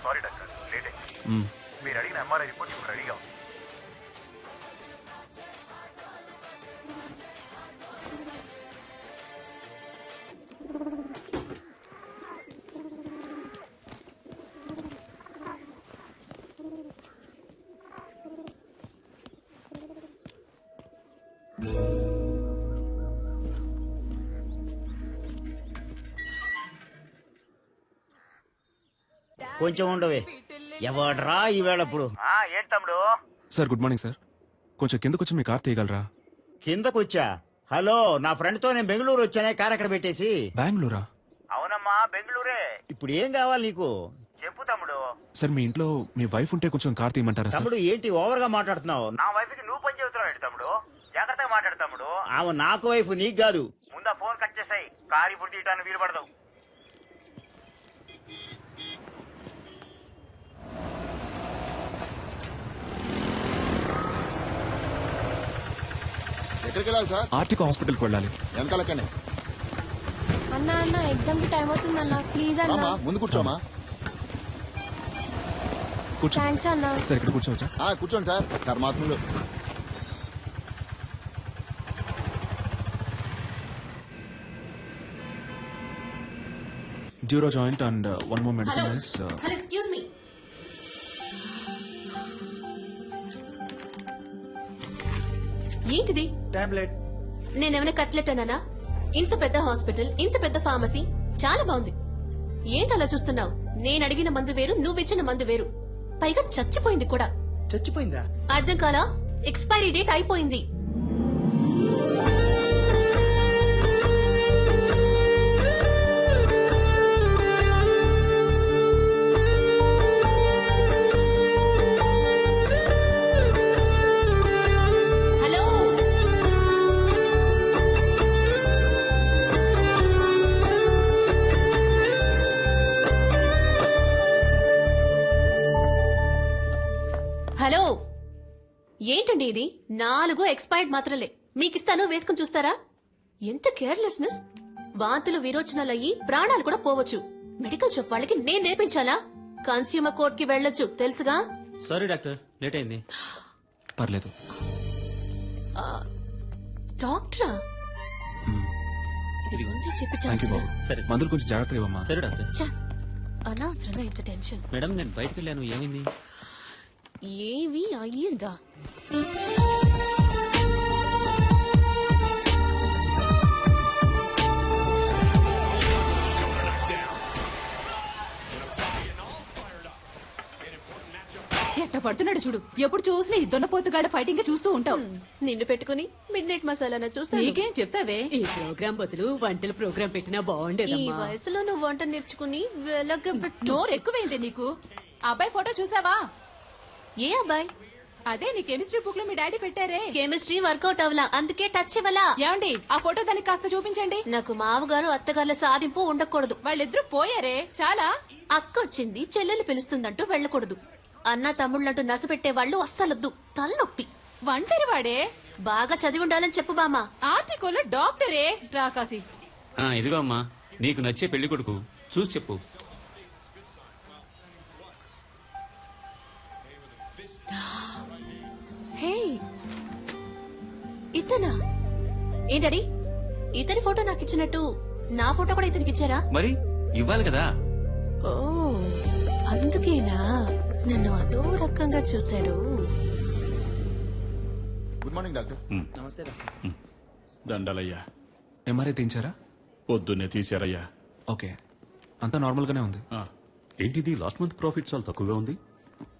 Sorry doctor, late అయింది. మీరు అడిగిన ఎంఆర్ఐ రిపోర్ట్ ఇప్పుడు రెడీగా ఉంది. కొంచెం ఉండవే. ఎవడ్రా ఈవేళప్పుడు? ఏంటి తమ్ముడు? Sir good morning sir. కొంచెం కిందకు వచ్చి మీ కార్ తీయగలరా? కిందకొచ్చా? హలో, నా ఫ్రెండ్ తో నేను బెంగళూరు వచ్చానే, కార్ అక్కడ పెట్టేసి. బెంగళూరా? అవునమ్మా, బెంగళూరే. ఇప్పుడు ఏం కావాలి నీకు? చెప్పు తమ్ముడు. సార్ మీ ఇంట్లో మీ వైఫ్ ఉంటే కొంచెం కార్ తీయమంటారా సార్? తమ్ముడు ఏంటి ఓవర్ గా మాట్లాడుతున్నావు? నా వైఫ్ కి నువ్వు పని చెబుతున్నావు ఏంటి తమ్ముడు? జాగ్రత్తగా మాట్లాడు తమ్ముడు. ఆమె నాకు వైఫ్, నీకు కాదు. ముందా ఫోన్ కట్ చేసాయి. కారు ఇప్పుడు తీయటానికి వీలు పడదు. ఎక్కడికి వెళ్ళాలి సార్? ఆర్టిక హాస్పిటల్కి వెళ్ళాలి. వెనకాలక్కనే. అన్న ఎగ్జామ్ కి టైం అవుతుంది అన్న, ప్లీజ్ అన్న. రామా, ముందు కూర్చోమా. కూర్చో. థ్యాంక్స్ అన్న. సార్ ఇక్కడ కూర్చోవచ్చా? కూర్చోండి సార్. ధర్మాత్ములు. డ్యూరో joint and one more medicine is hello, excuse me. ఏంటిది? టాబ్లెట్. నేనేమైనా కట్లెట్ అన్నానా? ఇంత పెద్ద హాస్పిటల్, ఇంత పెద్ద ఫార్మసీ, చాలా బాగుంది. ఏంటి అలా చూస్తున్నావు? నేను అడిగిన మందు వేరు, నువ్విచ్చిన మందు వేరు. పైగా చచ్చిపోయింది కూడా. చచ్చిపోయిందా? అర్థం కాలా? ఎక్స్పైరీ డేట్ అయిపోయింది. హలో, హలో, ఏంటండి ఇది? 4 ఎక్స్పైర్డ్ మాత్రలే మీకిస్తాను, వేసుకుని చూస్తారా? ఎంత కేర్లెస్నెస్! వాంతులు విరోచనాలయ్యి ప్రాణాలు కూడా పోవచ్చు. మెడికల్ షాప్ వాళ్ళకి నేను నేర్పించాలా? కన్స్యూమర్ కోర్ట్ కి వెళ్ళొచ్చు, తెలుసుగా? సారీ డాక్టర్, లేట్ అయింది. పర్లేదు. డాక్టరా? ఇది ముందే చెప్పి థ్యాంక్ యూ చాలు. బాబు. సరే. మందులు కొంచెం జాగ్రత్తగా ఇవ్వమ్మా. సరే డాక్టర్. ఛ, అనవసరంగా ఇంత టెన్షన్. మేడం నేను బయటకు వెళ్ళాను, ఏమైంది? ఏవి అయ్యిందా? ఎట్ట పడుతున్నాడు చూడు. ఎప్పుడు చూసినా ఈ దున్నపోతుగాడ ఫైటింగ్ చూస్తూ ఉంటావు. నిన్ను పెట్టుకుని మిడ్ నైట్ మసాలా చూస్తా. నీకేం చెప్తావే? ఈ ప్రోగ్రాం బదులు వంటల ప్రోగ్రాం పెట్టినా ఈ బాగుండేదమ్మా. వయసులో నువ్వు వంట నేర్చుకుని వెలగబెట్టు. నోరు ఎక్కువైంది నీకు. అబ్బాయి ఫోటో చూసావా? ఏ అబ్బాయి? అదే నీ కెమిస్ట్రీ బుక్ లో మీ డాడీ పెట్టారే. కెమిస్ట్రీ వర్కౌట్ అవలా, అందుకే టచ్ ఇవ్వలా. ఏమండి, ఆ ఫోటో దానికి కాస్త చూపించండి. నాకు మామగారు అత్తగారుల సాధింపు ఉండకూడదు. వాళ్ళిద్దరూ పోయారే, చాలా. అక్క వచ్చింది, చెల్లెలు పిలుస్తుందంటూ వెళ్ళకూడదు. అన్న తమ్ముళ్ళంటూ నసపెట్టే వాళ్ళు అస్సలొద్దు, తలనొప్పి. ఒంటరి వాడే. బాగా చదివి ఉండాలని చెప్పు బామా. ఆర్టికల్ డాక్టరే రాకాసి. ఇదిగో అమ్మా, నీకు నచ్చే పెళ్లి కొడుకు చూసి చెప్పు. హే, ఇతనా? ఏంటడి, ఇతని ఫోటో నాకు ఇచ్చినట్టు నా ఫోటో కూడా ఇతనికి ఇచ్చారా? మరి ఇవ్వాలి కదా. ఓ, అందుకేనా నన్ను అదో రకంగా చూశాడు. Good morning doctor. నమస్తే డాక్టర్. దండలయ్యా. ఎంఆర్ఐ తీయించారా? పొద్దున్నే తీశారయ్యా. ఓకే, అంతా నార్మల్ గానే ఉంది. ఏంటిది లాస్ట్ మంత్ ప్రాఫిట్ చాలా తక్కువగా ఉంది.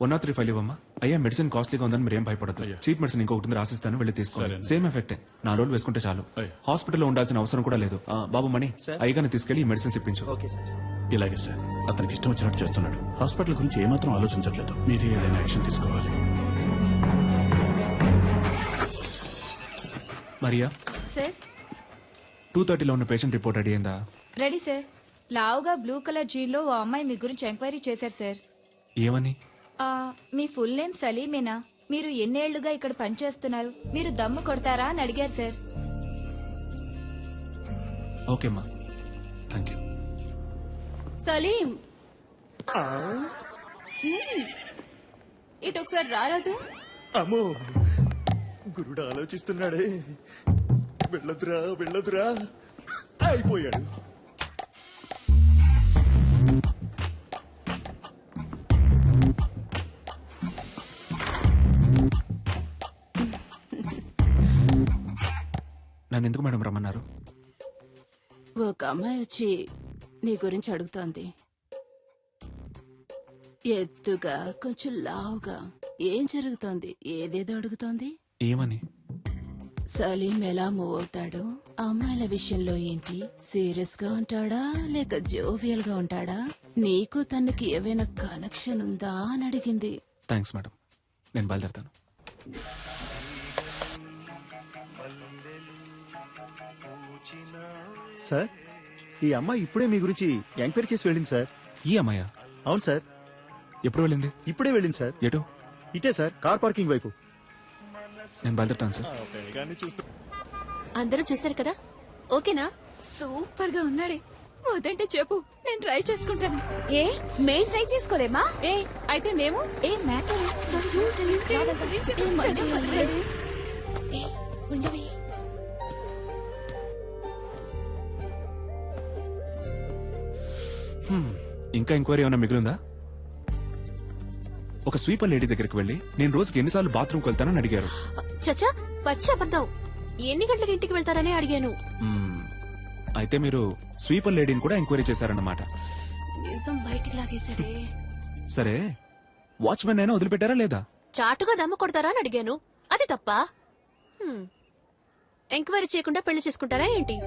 103 ఫైల్ ఇవ్వమ్మా. అయ్యా మెడిసిన్ కాస్ట్లీగా ఉందని మీరు ఏం భయపడదు. అయ్యా. చీప్ మెడిసిన్ ఇంకొకటి రాసిస్తాను, వెళ్ళి తీసుకోండి. సరే. సేమ్ ఎఫెక్టే. 4 రోజులు వేసుకుంటే చాలు. అయ్యా. హాస్పిటల్లో ఉండాల్సిన అవసరం కూడా లేదు. బాబు మణి, అయ్యగానే తీసుకెళ్లి ఈ మెడిసిన్స్ ఇప్పించు. Okay sir. ఇలాగే సార్, అతనికి ఇష్టం వచ్చినట్టు చేస్తున్నాడు. హాస్పిటల్ గురించి ఏమాత్రం ఆలోచించట్లేదు. మీరు ఏదైనా యాక్షన్ తీసుకోవాలి. మరియా, సార్ 2:30లో ఉన్న పేషెంట్ రిపోర్ట్ రెడీ అయిందా? Ready sir. లావుగా బ్లూ కలర్ జీన్లో ఓ అమ్మాయి మీ గురించి ఎంక్వైరీ చేశారు సార్. ఏమని? మీ ఫుల్ నేమ్ సలీమేనా? మీరు ఎన్నేళ్లుగా ఇక్కడ పనిచేస్తున్నారు? మీరు దమ్ము కొడతారా అని అడిగారు సార్. ఓకేమ్మా, థ్యాంక్ యూ. సలీం, ఇటు ఒకసారి రారాదు. అమ్మో గురుడు ఆలోచిస్తున్నాడే. వెళ్ళదురా వెళ్ళదురా అయిపోయాడు. నన్ను ఎందుకు మేడం రమ్మన్నారు? ఒక అమ్మాయి వచ్చి నీ గురించి అడుగుతోంది. ఎత్తుగా కొంచెం లావుగా. ఏం జరుగుతోంది? ఏదేదో అడుగుతోంది. ఏమని? సలీం ఎలా మూవ్ అవుతాడు, అమ్మాయిల విషయంలో ఏంటి, సీరియస్ గా ఉంటాడా లేక జోవియల్ గా ఉంటాడా, నీకు తనకి ఏవైనా కనెక్షన్ ఉందా అని అడిగింది. థ్యాంక్స్ మేడం, నేను బయలుదేరుతాను. సార్, ఈ అమ్మాయి ఇప్పుడే మీ గురించి ఎంక్వైరీ చేసి వెళ్ళింది సార్. ఈ అమ్మాయా? అవును సార్, ఎప్పుడు వెళ్ళింది? ఇప్పుడే వెళ్ళింది సార్. ఎటు? ఇటే సార్, కార్ పార్కింగ్ వైపు. నేను బయలుదేరుతాను సార్. అందరూ చూశారు కదా, ఓకేనా? సూపర్ గా ఉన్నాడే. వదంటే చెప్పు, నేను ట్రై చేసుకుంటాను. ఏ మేం ట్రై చేసుకోలేమా? ఏ అయితే మేము ఏ మ్యాటర్ ఉండవి. ఇంకా ఎంక్వైరీ ఏమైనా మిగిలిందా? ఒక స్వీపర్ లేడీ దగ్గరికి వెళ్ళి నేను రోజుకి ఎన్నిసార్లు బాత్రూమ్కి వెళ్తానని అడిగారు. చచ్చా, పచ్చి అబద్ధం. ఎన్ని గంటలకు ఇంటికి వెళ్తారని అడిగాను. అయితే మీరు స్వీపర్ లేడీని కూడా ఎంక్వైరీ చేశారన్నమాట. నిజం బయటికి లాగేశాడే. సరే, వాచ్మెన్ అయినా వదిలిపెట్టారా లేదా? చాటుగా దమ్ము కొడతారా అని అడిగాను. అది తప్ప? ఎంక్వైరీ చేయకుండా పెళ్లి చేసుకుంటారా ఏంటి?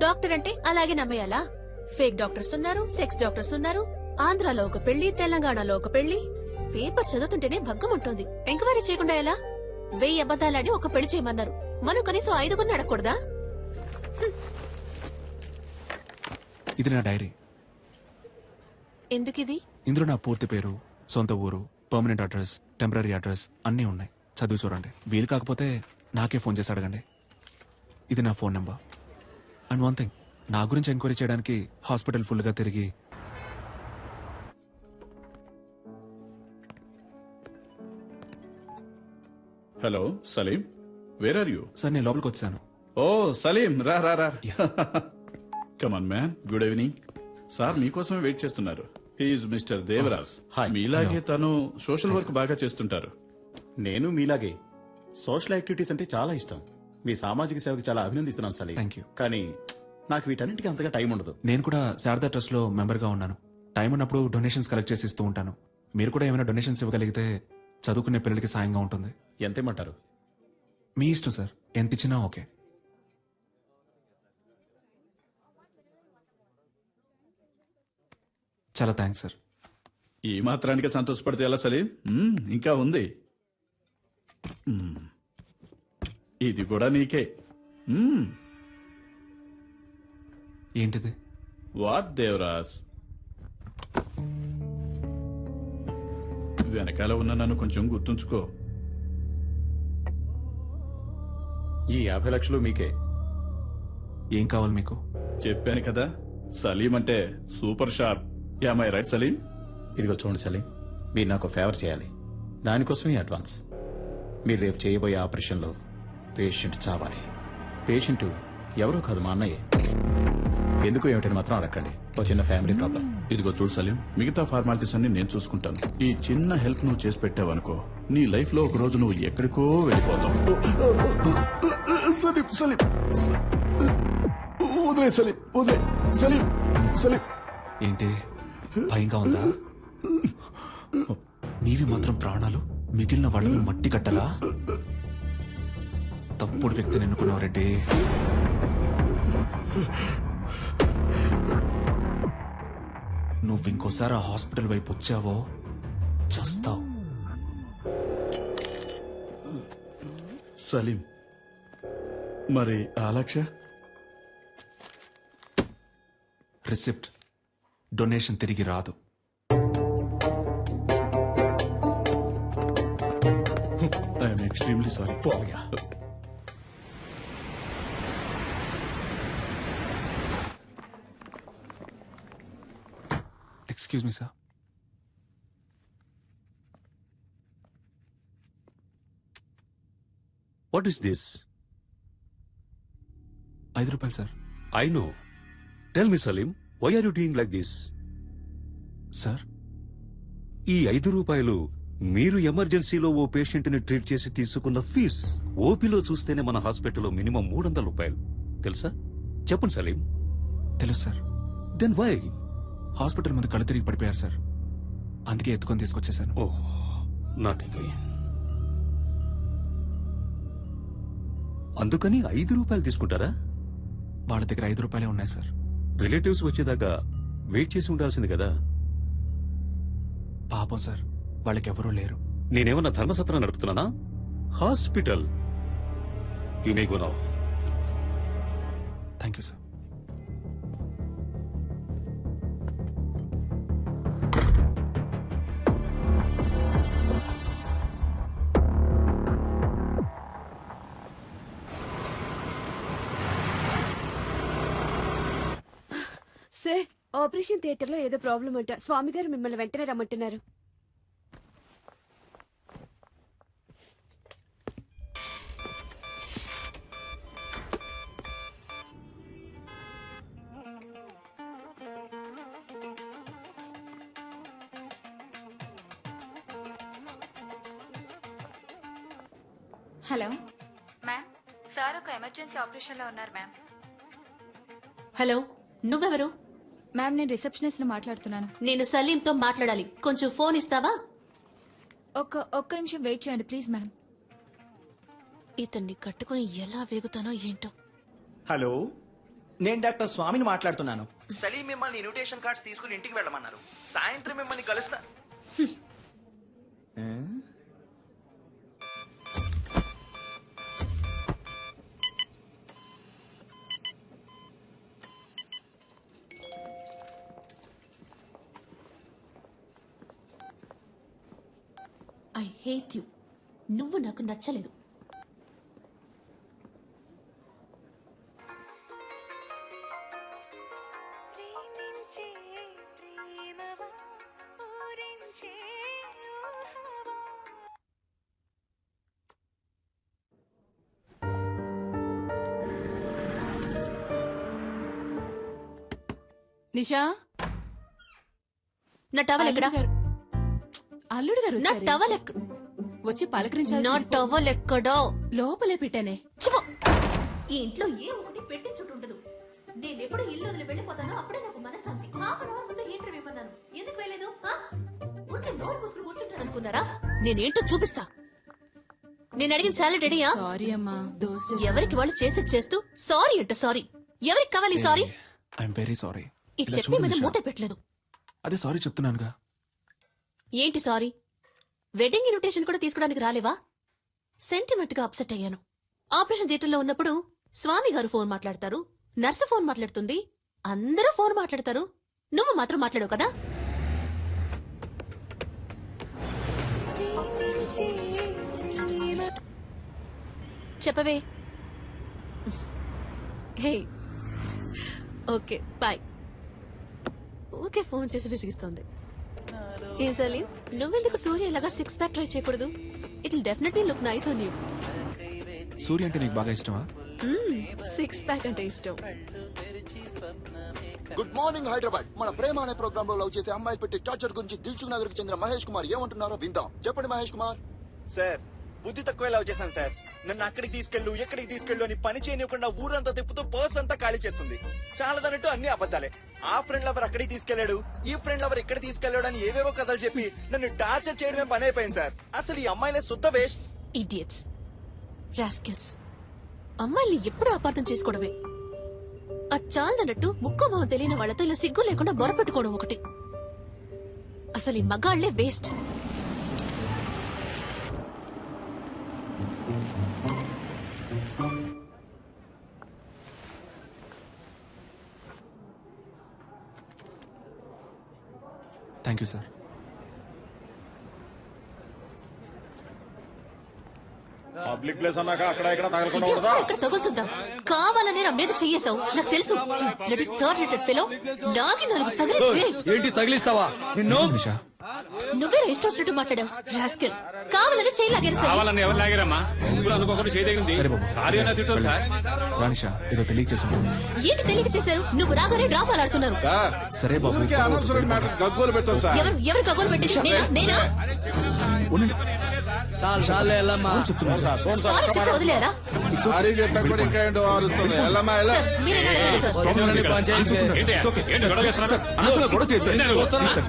డాక్టర్ అంటే అలాగే నమ్మేయాలా? ఫేక్ డాక్టర్స్ ఉన్నారు, సెక్స్ డాక్టర్స్ ఉన్నారు. ఆంధ్రాలో ఒక పెళ్లి, తెలంగాణలో ఒక పెళ్లి. పేపర్ చదువుతుంటేనే భగ్గం ఉంటుంది. ఎంక్వైరీ చేయకుండా ఎలా? 1000 అబద్దాలాడి ఒక పెళ్లి చేయమన్నారు. మనం కనీసం 5 అడగకూడదా? ఇది నా డైరీ. ఎందుకిది? ఇందులో నా పూర్తి పేరు, సొంత ఊరు, పర్మనెంట్ అడ్రస్, టెంపరీ అడ్రస్ అన్నీ ఉన్నాయి. చదివి చూడండి. వీలు కాకపోతే నాకే ఫోన్ చేసి అడగండి. ఇది నా phone number. And one thing, నా గురించి ఎంక్వైరీ చేయడానికి హాస్పిటల్ ఫుల్ గా తిరిగి hello Salim, where are you? Sir నేను లోపలికి వచ్చాను. ఓ సలీం, రా రా రా. Come on man, good evening. Sir మీకోసమే వెయిట్ చేస్తున్నారు. He's mister Devaraj. మీలాగే తను సోషల్ వర్క్ బాగా చేస్తుంటారు. నేను మీలాగే సోషల్ యాక్టివిటీస్ అంటే చాలా ఇష్టం. మీ సామాజిక సేవకి చాలా అభినందిస్తున్నాను సలీం. Thank you. కానీ నాకు వీటన్నిటికీ అంతగా టైం ఉండదు. నేను కూడా శారదా ట్రస్ట్ లో మెంబర్ గా ఉన్నాను. టైం ఉన్నప్పుడు డొనేషన్స్ కలెక్ట్ చేసి ఇస్తూ ఉంటాను. మీరు కూడా ఏమైనా డొనేషన్స్ ఇవ్వగలిగితే చదువుకునే పిల్లలకి సాయంగా ఉంటుంది. ఎంతేమంటారు? మీ ఇష్టం సార్, ఎంత ఇచ్చినా ఓకే. చాలా థ్యాంక్స్ సార్. ఈ మాత్రానికి సంతోషపడితే ఎలా సలీం? ఇంకా ఉంది. ఇది కూడా నీకే. ఏంటిది? వాట్ దేవరాజ్? వెనకాల ఉన్న నన్ను కొంచెం గుర్తుంచుకో. ఈ 50 లక్షలు మీకే. ఏం కావాలి మీకు? చెప్పాను కదా, సలీం అంటే super sharp. Am I right Salim? ఇదిగో చూడండి సలీం, మీరు నాకు ఫేవర్ చేయాలి. దానికోసమే అడ్వాన్స్. మీరు రేపు చేయబోయే ఆపరేషన్లో పేషెంట్ చావాలి. పేషెంట్ ఎవరో కాదు, మా అన్నయ్యే. ఎందుకు ఏమిటని మాత్రం అడగండి. ఒక చిన్న ఫ్యామిలీ ప్రాబ్లం. ఇదిగో చూడు సలీం, మిగతా ఫార్మాలిటీస్ అన్ని నేను చూసుకుంటాను. ఈ చిన్న హెల్ప్ నువ్వు చేసి పెట్టావనుకో, నీ లైఫ్ లో ఒక రోజు నువ్వు ఎక్కడికో వెళ్ళిపోతావు. సలీం సలీం, వదిలే సలీం, వదిలే సలీం. సలీం ఏంటి భయంగా ఉందా? నీవి మాత్రం ప్రాణాలు, మిగిలిన వాళ్ళని మట్టి కట్టలా? తప్పుడు వ్యక్తిని ఎన్నుకున్నావు రెడ్డి. నువ్వు ఇంకోసారి ఆ హాస్పిటల్ వైపు వచ్చావో చస్తావు. సలీం, మరి ఆ లక్ష? రిసిప్ట్, డొనేషన్ తిరిగి రాదు. I'm extremely sorry. Excuse me sir. What is this? 5 రూపాయలు sir. I know. Tell me Salim, why are you doing like this? Sir ఈ 5 రూపాయలు మీరు ఎమర్జెన్సీలో ఓ పేషెంట్ ని ట్రీట్ చేసి తీసుకున్న ఫీజ్. ఓపీలో చూస్తేనే మన హాస్పిటల్లో మినిమం 300 రూపాయలు. తెలుసా? చెప్పండి సలీం. తెలుసు సార్. Then why? హాస్పిటల్ ముందు కళ్ళు తిరిగి పడిపోయారు సార్. అందుకే ఎత్తుకొని తీసుకొచ్చేసాను. ఓహ్, నాటికి. అందుకని 5 రూపాయలు తీసుకుంటారా? వాళ్ళ దగ్గర 5 రూపాయలే ఉన్నాయి సార్. రిలేటివ్స్ వచ్చేదాకా వెయిట్ చేసి ఉండాల్సింది కదా. పాపం సార్, వాళ్ళకెవరూ లేరు. నేనేమన్నా ధర్మసత్రం నడుపుతున్నానా? Hospital. You may go now. Thank you sir. Sir, operation theatre లో ఏదో ప్రాబ్లం అంట. స్వామి గారు మిమ్మల్ని వెంటనే రమ్మంటున్నారు. హలో మ్యామ్, సార్ ఒక ఎమర్జెన్సీ ఆపరేషన్ లో ఉన్నారు మ్యామ్. హలో, నువ్వెవరు? మ్యామ్, నేను రిసెప్షనిస్ట్ ని మాట్లాడుతున్నాను. నేను సలీంతో మాట్లాడాలి. కొంచెం ఫోన్ ఇస్తావా? ఒక్క నిమిషం వెయిట్ చేయండి ప్లీజ్ మేడం. ఇతన్ని కట్టుకుని ఎలా వేగుతానో ఏంటో. హలో, నేను డాక్టర్ స్వామిని మాట్లాడుతున్నాను. సలీం మిమ్మల్ని ఇన్విటేషన్ కార్డ్స్ తీసుకుని ఇంటికి వెళ్ళమన్నారు. సాయంత్రం మిమ్మల్ని కలుస్తా. I hate you. నువ్వు నాకు నచ్చలేదు. నిషా, నా టవల్ ఎక్కడా? అల్లుడు గారు నా వచ్చారే. టవల్ ఎక్కడ? వచ్చి పలకరించాలి. నా టవల్ ఎక్కడో లోపలే పెట్టానే. చిపో. ఈ ఇంట్లో ఏ ఒకటి పెట్టి చుట్టుండదు. నేను ఎప్పుడు ఇల్లు వదిలి వెళ్ళిపోతానో అప్పుడే నాకు మనశ్శాంతి. హాఫ్ అన్ అవర్ ముందు ఇంటర్వ్యూ ఇవ్వన్నాను. ఎందుకు వెళ్ళలేదు? ఉంటే నోరు మూసుకుని కూర్చుంటాను అనుకున్నారా? నేనేంటో చూపిస్తా. నేను అడిగిన సాలరీ రెడీయా? సారీ అమ్మా, దోశ. ఎవరికి వాళ్ళు చేసేది చేస్తూ సారీ అంట. సారీ ఎవరికి కావాలి? సారీ. I'm very sorry. ఈ చట్నీ మీద మూత పెట్టలేదు. అదే సారీ చెప్తున్నానుగా. ఏంటి సారీ? వెడ్డింగ్ ఇన్విటేషన్ కూడా తీసుకోవడానికి రాలేవా? సెంటిమెంట్ గా అప్సెట్ అయ్యాను. ఆపరేషన్ థియేటర్లో ఉన్నప్పుడు స్వామి గారు ఫోన్ మాట్లాడతారు, నర్సు ఫోన్ మాట్లాడుతుంది, అందరూ ఫోన్ మాట్లాడతారు. నువ్వు మాత్రం మాట్లాడవు కదా? చెప్పవే. Hey, okay bye. Okay, phone చేసి విసిగిస్తోంది. ఏ సలీం, నువ్వెందుకు సూర్య ఇలాగా 6 ప్యాక్ ట్రై చేయకూడదు? It will definitely look nice on you. Surya అంటే నీకు బాగా ఇష్టమా? 6 ప్యాక్ అంటే ఇష్టం. Good morning Hyderabad. మన ప్రేమ అనే ప్రోగ్రామ్ లో లవ్ చేసే అమ్మాయిలు పెట్టి టార్చర్ గురించి దిల్సుఖ్ నగర్ కి చెందిన మహేష్ కుమార్ ఏమంటున్నారో విందాం. చెప్పండి మహేష్ కుమార్. సార్, బుద్ధి తక్కువ లవ్ చేశాను సార్. నన్ను అక్కడికి తీసుకెళ్ళు, ఎక్కడికి తీసుకెళ్ళు అని పని చేయనివ్వకుండా ఊరంతా తిప్పుతూ పర్స్ అంతా ఖాళీ చేస్తుంది. చాలదన్నట్టు అన్ని అబద్ధాలే. ఆ ఫ్రెండ్ లవర్ అక్కడికి తీసుకెళ్లాడు, ఈ ఫ్రెండ్ లవర్ ఇక్కడ తీసుకెళ్లాడు అని ఏవేవో కథలు చెప్పి నన్ను టార్చర్ చేయడమే పని అయిపోయింది సార్. అసలు ఈ అమ్మాయిలే శుద్ధ వేస్ట్. Idiots, rascals. అమ్మాయిల్ని ఎప్పుడు అపార్థం చేసుకోవడమే. అది చాలదన్నట్టు ముక్కు మొహం తెలియని వాళ్లతో ఇలా సిగ్గు లేకుండా బొరపెట్టుకోవడం ఒకటి. అసలు ఈ మగాళ్లే waste. Thank you sir. Public place అన్నాక అక్కడ ఇక్కడ తగలకుండా ఉండదా? ఇక్కడ తగులుతుందా? కావాలనే నా మీద చెయ్యేశావు, నాకు తెలుసు. థర్డ్ రేటెడ్ ఫెలో లాగి 4 తగిలిస్తే ఏంటి తగిలిస్తావా? నిషా, నువ్వే ఇష్టం వచ్చినట్టు మాట్లాడావు రాస్కెల్. కావాలని చేయి లాగారు సార్. కావాలని ఎవరు లాగారమ్మా? ముగ్గురు అనుకోకుండా చేయదగింది. సరే బాబు. సారీ అన్న తిట్టారు సార్. రానిషా ఏదో తెలియచేసుకున్నాను. ఏంటి తెలియక చేశారు? నువ్వు రాగానే డ్రామాలు ఆడుతున్నారు. సరే బాబు గగ్గోలు పెట్టాం సార్. ఎవరు కబోలు పెట్టింది? నేనా? ఉండండి. సారీ చెప్తున్నాను. సారీ చెప్తే వదిలేరా? It's okay. వెళ్ళిపోండి. సార్ మీరేనా అడిగారు సార్? నేను చూసుకుంటాను. It's okay. సార్, అనవసరంగా గొడవ చేయొద్దు సార్. Please సార్,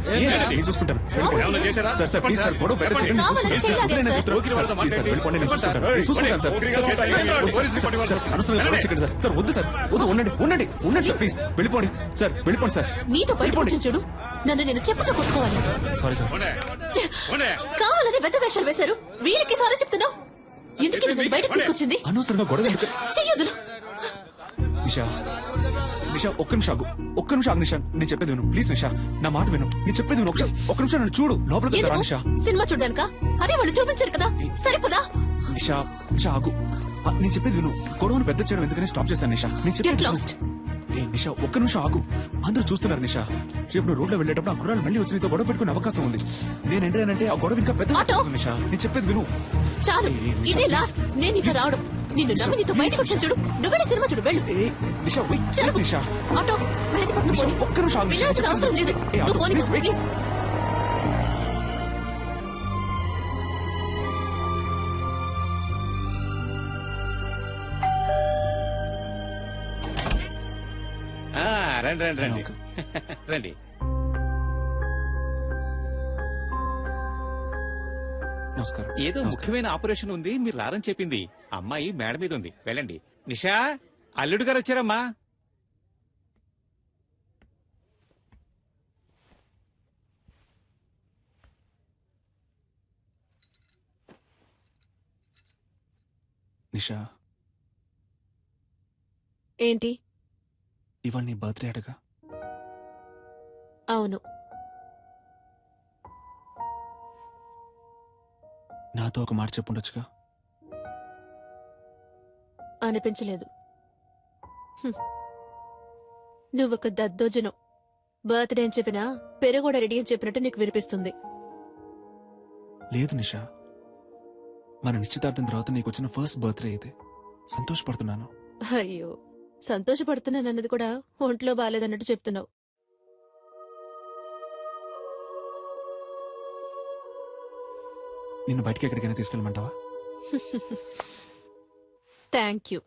నేను చూసుకుంటాను. వెళ్ళిపోండి. సార్, ప్లీజ్ సార్, గొడవ పెట్ట చేయండి. కావాలని చేయి లాగారు నేను సార్. చెప్తాను. సార్, ప్లీజ్ సార్, వెళ్ళిపోండి. నేను చూసుకుంటాను. నేను చూసుకుంటాను సార్. అనవసరంగా గొడవ చేయకండి సార్. సార్, వద్దు సార్, వద్దు. ఉండండి సార్, ప్లీజ్ వెళ్ళిపోండి. సార్, వెళ్ళిపోండి సార్. నీతో బయటకు వచ్చి చూడు. నన్ను నేను చెప్పుతో కొట్టుకోవాలి. Sorry sir. కావాలని పెద్ద వేషాలు వేశారు. వీళ్ళకి సారీ చెప్తున్నావు. ఎందుకు నన్ను బయటకు తీసుకొచ్చింది? అనవసరంగా గొడవ ఎందుకు? చెయ్యొద్దు. నిషా ఒక్క నిమిషం ఆగు నిషా. నేను చెప్పేది విను ప్లీజ్. నిషా నా మాట విను. నేను చెప్పేది విను. ఒక్క నిమిషం నన్ను చూడు. లోపలికి రా నిషా. సినిమా చూడ్డానిక? అదే వాళ్ళు చూపించారు కదా, సరిపోదా? నిషా ఆగు. నేను చెప్పేది విను. గొడవను పెద్ద చేయడం ఎందుకని స్టాప్ చేశాను నిషా. నేను చెప్పేది Get విను. lost. నిషా ఒక్క నిమిషం ఆగు. అందరూ చూస్తున్నారు నిషా. రేపు నువ్వు రోడ్లో వెళ్ళేటప్పుడు ఆ కుర్రాలు మళ్ళీ వచ్చి నీతో గొడవ పెట్టుకునే అవకాశం ఉంది. నేను ఎంటానంటే ఆ గొడవ ఇంకా పెద్ద ఆటో. నిషా నేను చెప్పేది విను. చాలు, ఇదే లాస్ట్. నేను ఇక రావడం. నిన్ను నమ్మి నీతో బయటకు వచ్చాను చూడు. నువ్వే సినిమా చూడు, వెళ్ళు. నిషా వెయిట్ చలో. నిషా. ఆటో మెహదీపట్నం నిషా, పోనీ. ఒక్క నిమిషం ఆగు నిషా. వెళ్ళాల్సిన అవసరం లేదు. ఆటో, నువ్వు పోనీ, please, wait. ప్లీజ్. రండి రండి. నమస్కారం. ఏదో ముఖ్యమైన ఆపరేషన్ ఉంది, మీరు రారని చెప్పింది. అమ్మాయి మేడ మీద ఉంది, వెళ్ళండి. నిషా, అల్లుడు గారు వచ్చారమ్మా. నిషా ఏంటి? ఇవాళ నీ బర్త్డే అడగా. అవును. నాతో ఒక మాట చెప్పుండొచ్చుగా. అనిపించలేదు. నువ్వొక దద్దోజనం. బర్త్డే అని చెప్పినా పెరుగోడ రెడీ అని చెప్పినట్టు నీకు వినిపిస్తుంది. లేదు నిషా, మన నిశ్చితార్థం తర్వాత నీకు వచ్చిన ఫస్ట్ బర్త్డే ఇది. సంతోషపడుతున్నాను. అయ్యో, సంతోషపడుతున్నానన్నది కూడా ఒంట్లో బాలేదన్నట్టు చెప్తున్నావు. నిన్ను బయటికి ఎక్కడికైనా తీసుకెళ్ళమంటావా? Thank you.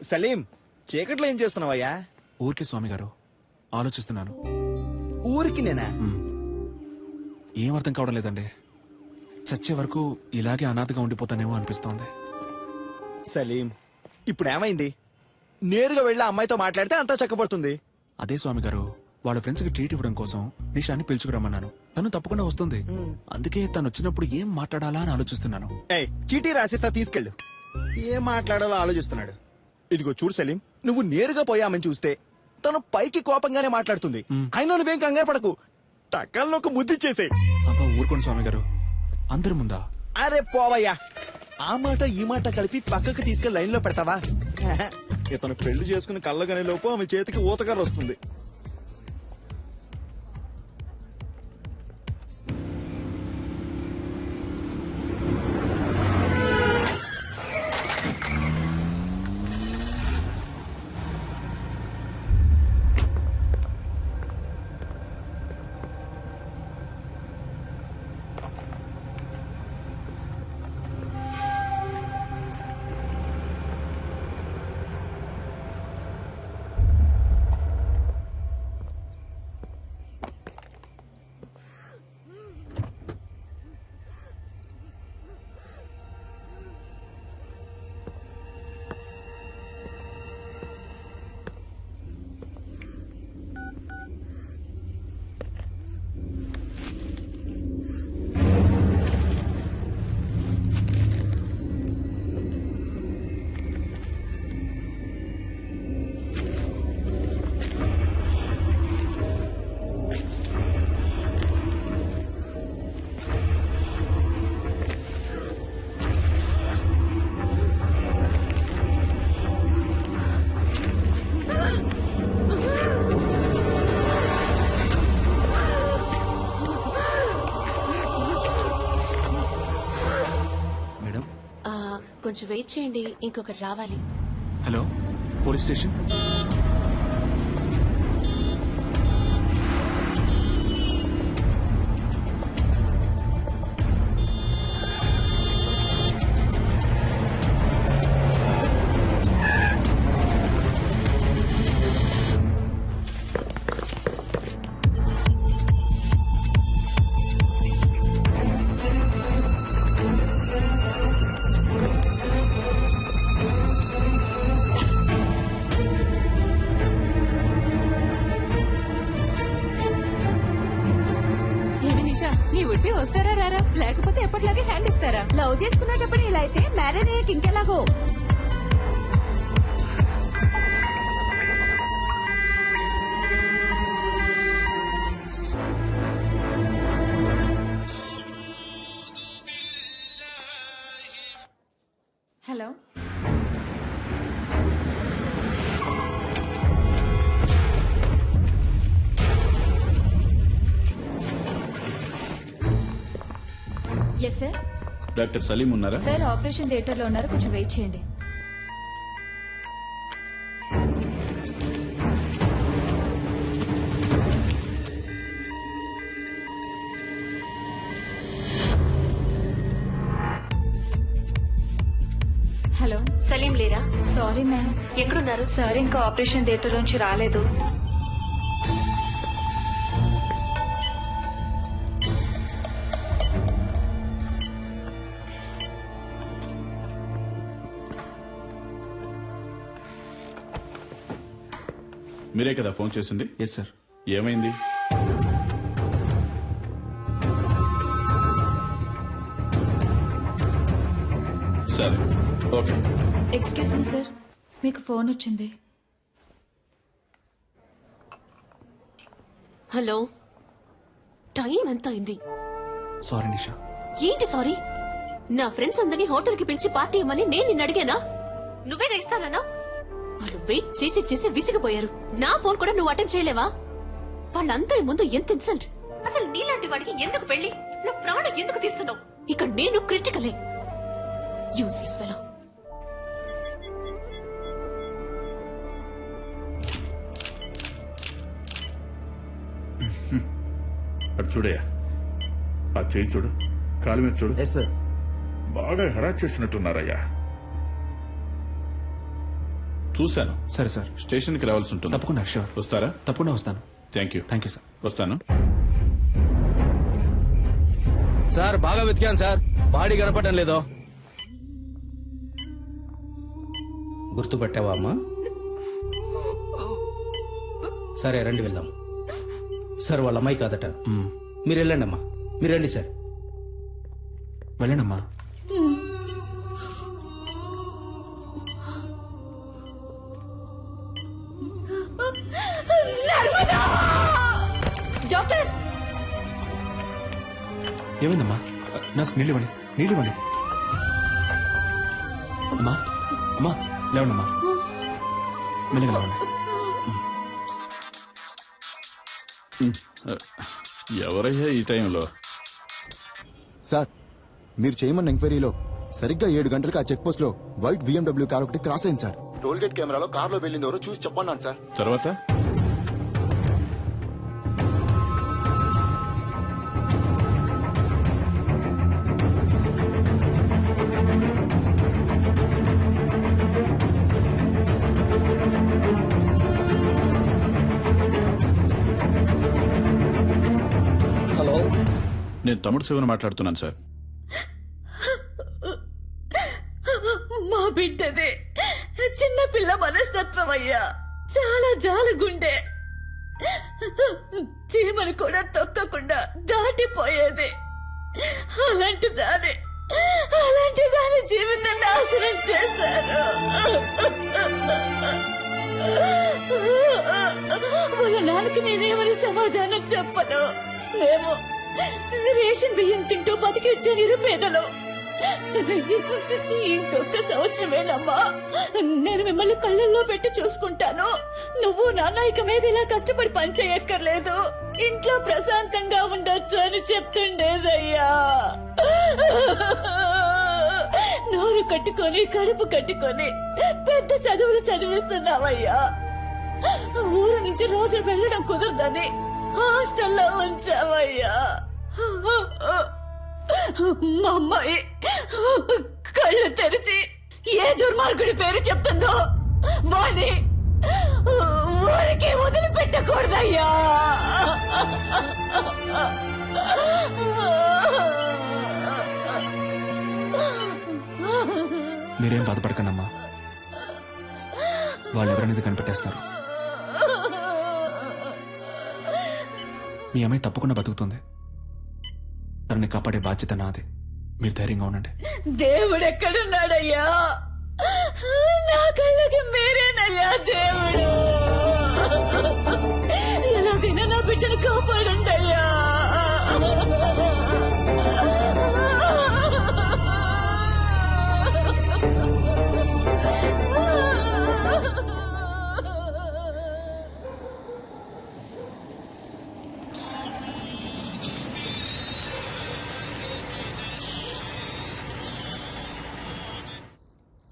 సలీం, చీకట్లో ఏం చేస్తున్నావయ్యా? ఊరికే స్వామి గారు ఆలోచిస్తున్నాను. ఊరికి నేనా? ఏం అర్థం కావడం లేదండి. చచ్చే వరకు ఇలాగే అనాథగా ఉండిపోతానేమో అనిపిస్తోంది. సలీం, ఇప్పుడు ఏమైంది? నేరుగా వెళ్ళి ఆ అమ్మాయితో మాట్లాడితే అంతా చక్కబడుతుంది. అదే స్వామి గారు, వాళ్ళ ఫ్రెండ్స్ కి ట్రీట్ ఇవ్వడం కోసం నిషాన్ని పిలుచుకురమ్మన్నాను. తను తప్పకుండా వస్తుంది. అందుకే తను వచ్చినప్పుడు ఏం మాట్లాడాలా అని ఆలోచిస్తున్నాను. ఏయ్, చీటీ రాసిస్తా, తీసుకెళ్ళు. ఏం మాట్లాడాలో ఆలోచిస్తున్నాడు. ఇదిగో చూడు సలీం, నువ్వు నేరుగా పోయామని చూస్తే తను పైకి కోపంగానే మాట్లాడుతుంది. అయినా నువ్వేం కంగారు పడకు, టక్కల్లో ఒక ముద్దిచ్చేసే. అబ్బా ఊరుకోండి స్వామి గారు, అందరి ముందా? అరే పోవయ్యా, ఆ మాట ఈ మాట కలిపి పక్కకు తీసుకెళ్లి లైన్ లో పెడతావా? ఇతను పెళ్లి చేసుకుని కళ్ళగానే లోపు ఆమె చేతికి ఊతగారు వస్తుంది. కొంచెం వెయిట్ చేయండి, ఇంకొకరు రావాలి. Hello police station. ఏమి నిషా, నీ ఉడిపి వస్తారా రారా, లేకపోతే ఎప్పటిలాగే హ్యాండ్ ఇస్తారా? లవ్ చేసుకునేటప్పుడు ఇలా అయితే మ్యారేజ్ అయ్యాక ఇంకెలాగో. Hello, yes sir. Doctor Salim ఉన్నారా? సార్ ఆపరేషన్ థియేటర్ లో ఉన్నారు, కొంచెం వెయిట్ చేయండి. హలో, సలీం లేరా? Sorry ma'am. ఎక్కడున్నారు? సార్ ఇంకా ఆపరేషన్ థియేటర్ నుంచి రాలేదు. మీరే కదా ఫోన్ చేసింది? Yes sir. ఏమైంది? సరే, ఓకే. ఎక్స్క్యూజ్ మీ సార్, మీకు ఫోన్ వచ్చింది. హలో, టైం ఎంత అయింది? సారీ నిషా. ఏంటి సారీ? నా ఫ్రెండ్స్ అందరినీ హోటల్ కి పిలిచి పార్టీ ఇవ్వమని నేను నిన్ను అడిగానా? నువ్వే ఇస్తానన్నా? వాళ్ళు వెయిట్ చేసి చేసి విసిగిపోయారు. నా ఫోన్ కూడా నువ్వు అటెండ్ చేయలేవా? వాళ్ళందరి ముందు ఎంత ఇన్సల్ట్! అసలు నీలాంటి వాడికి ఎందుకు పెళ్లి? నా ప్రాణం ఎందుకు తీస్తున్నావు? ఇక్కడ నేను క్రిటికలే. Useless fellow. అటు చూడయ్యా, ఆ చేయి చూడు, కాలు మీద చూడు. Yes sir. బాగా హెరాస్ చేసినట్టున్నారయ్యా. చూశాను. సరే సార్. స్టేషన్కి రావాల్సి ఉంటుంది. తప్పకుండా. షూర్. వస్తారా? తప్పకుండా వస్తాను. Thank you. Thank you sir. వస్తాను. సార్ బాగా వెతికాను సార్, బాడీ కనపడటం లేదో. గుర్తుపట్టావా అమ్మా? సరే రండి వెళ్దాం. సార్ వాళ్ళ అమ్మాయి కాదట. మీరు వెళ్ళండి అమ్మా, మీరు రండి సార్. వెళ్ళండమ్మా. డాక్టర్! ఏమైందమ్మా? నర్స్ నీళ్ళు ఇవ్వండి, నీళ్ళు ఇవ్వండి. అమ్మా, అమ్మా లేవండమ్మా, మెల్లిగా లేవండి. ఎవరయ్యా ఈ టైంలో? సార్, మీరు చేయమన్న ఎంక్వైరీలో సరిగ్గా 7 గంటలకు ఆ చెక్ పోస్ట్ లో వైట్ BMW కార్ ఒకటి క్రాస్ అయింది సార్. టోల్ గేట్ కెమెరాలో కార్లో వెళ్ళింది ఎవరో చూసి చెప్పన్నాను సార్. తర్వాత హలో, నేను తమ్ముడు శివన్ మాట్లాడుతున్నాను సార్. మా బిడ్డదే చిన్న పిల్ల మనస్తత్వం అయ్యా, చాలా జాలగుండె. చీమను కూడా తొక్కకుండా దాటిపోయేది. అలాంటి దాని జీవితం నాశనం చేశారు. వాళ్ళ నాన్నకి నేనేమని సమాధానం చెప్పను. మేము రేషన్ బియ్యం తింటూ బతికిచ్చే నిరుపేదలు. ఇంకొక సంవత్సరమేనమ్మా, నేను మిమ్మల్ని కళ్ళల్లో పెట్టి చూసుకుంటాను. నువ్వు నాన్న ఇక మీద ఇలా కష్టపడి పని చేయక్కర్లేదు, ఇంట్లో ప్రశాంతంగా ఉండొచ్చు అని చెప్తుండేదయ్యా. నోరు కట్టుకొని కడుపు కట్టుకొని పెద్ద చదువులు చదివిస్తున్నావయ్యా. ఊరు నుంచి రోజు వెళ్ళడం కుదరదని హాస్టల్లో ఉంచావయ్యా. మా అమ్మాయి కళ్ళు తెరిచి ఏ దుర్మార్గుడి పేరు చెప్తుందో వాణ్ణి ఊరికి వదిలిపెట్టకూడదయ్యా. మీరేం బాధపడకండమ్మా, వాళ్ళు ఎవరనేది కనిపెట్టేస్తారు. మీ అమ్మాయి తప్పకుండా బతుకుతుంది. తనని కాపాడే బాధ్యత నాది. మీరు ధైర్యంగా ఉండండి. దేవుడెక్కడున్నాడయ్యా? నా కళ్ళకి మీరేనయ్యా దేవుడు. ఎలాగైనా నా బిడ్డను కాపాడండి అయ్యా.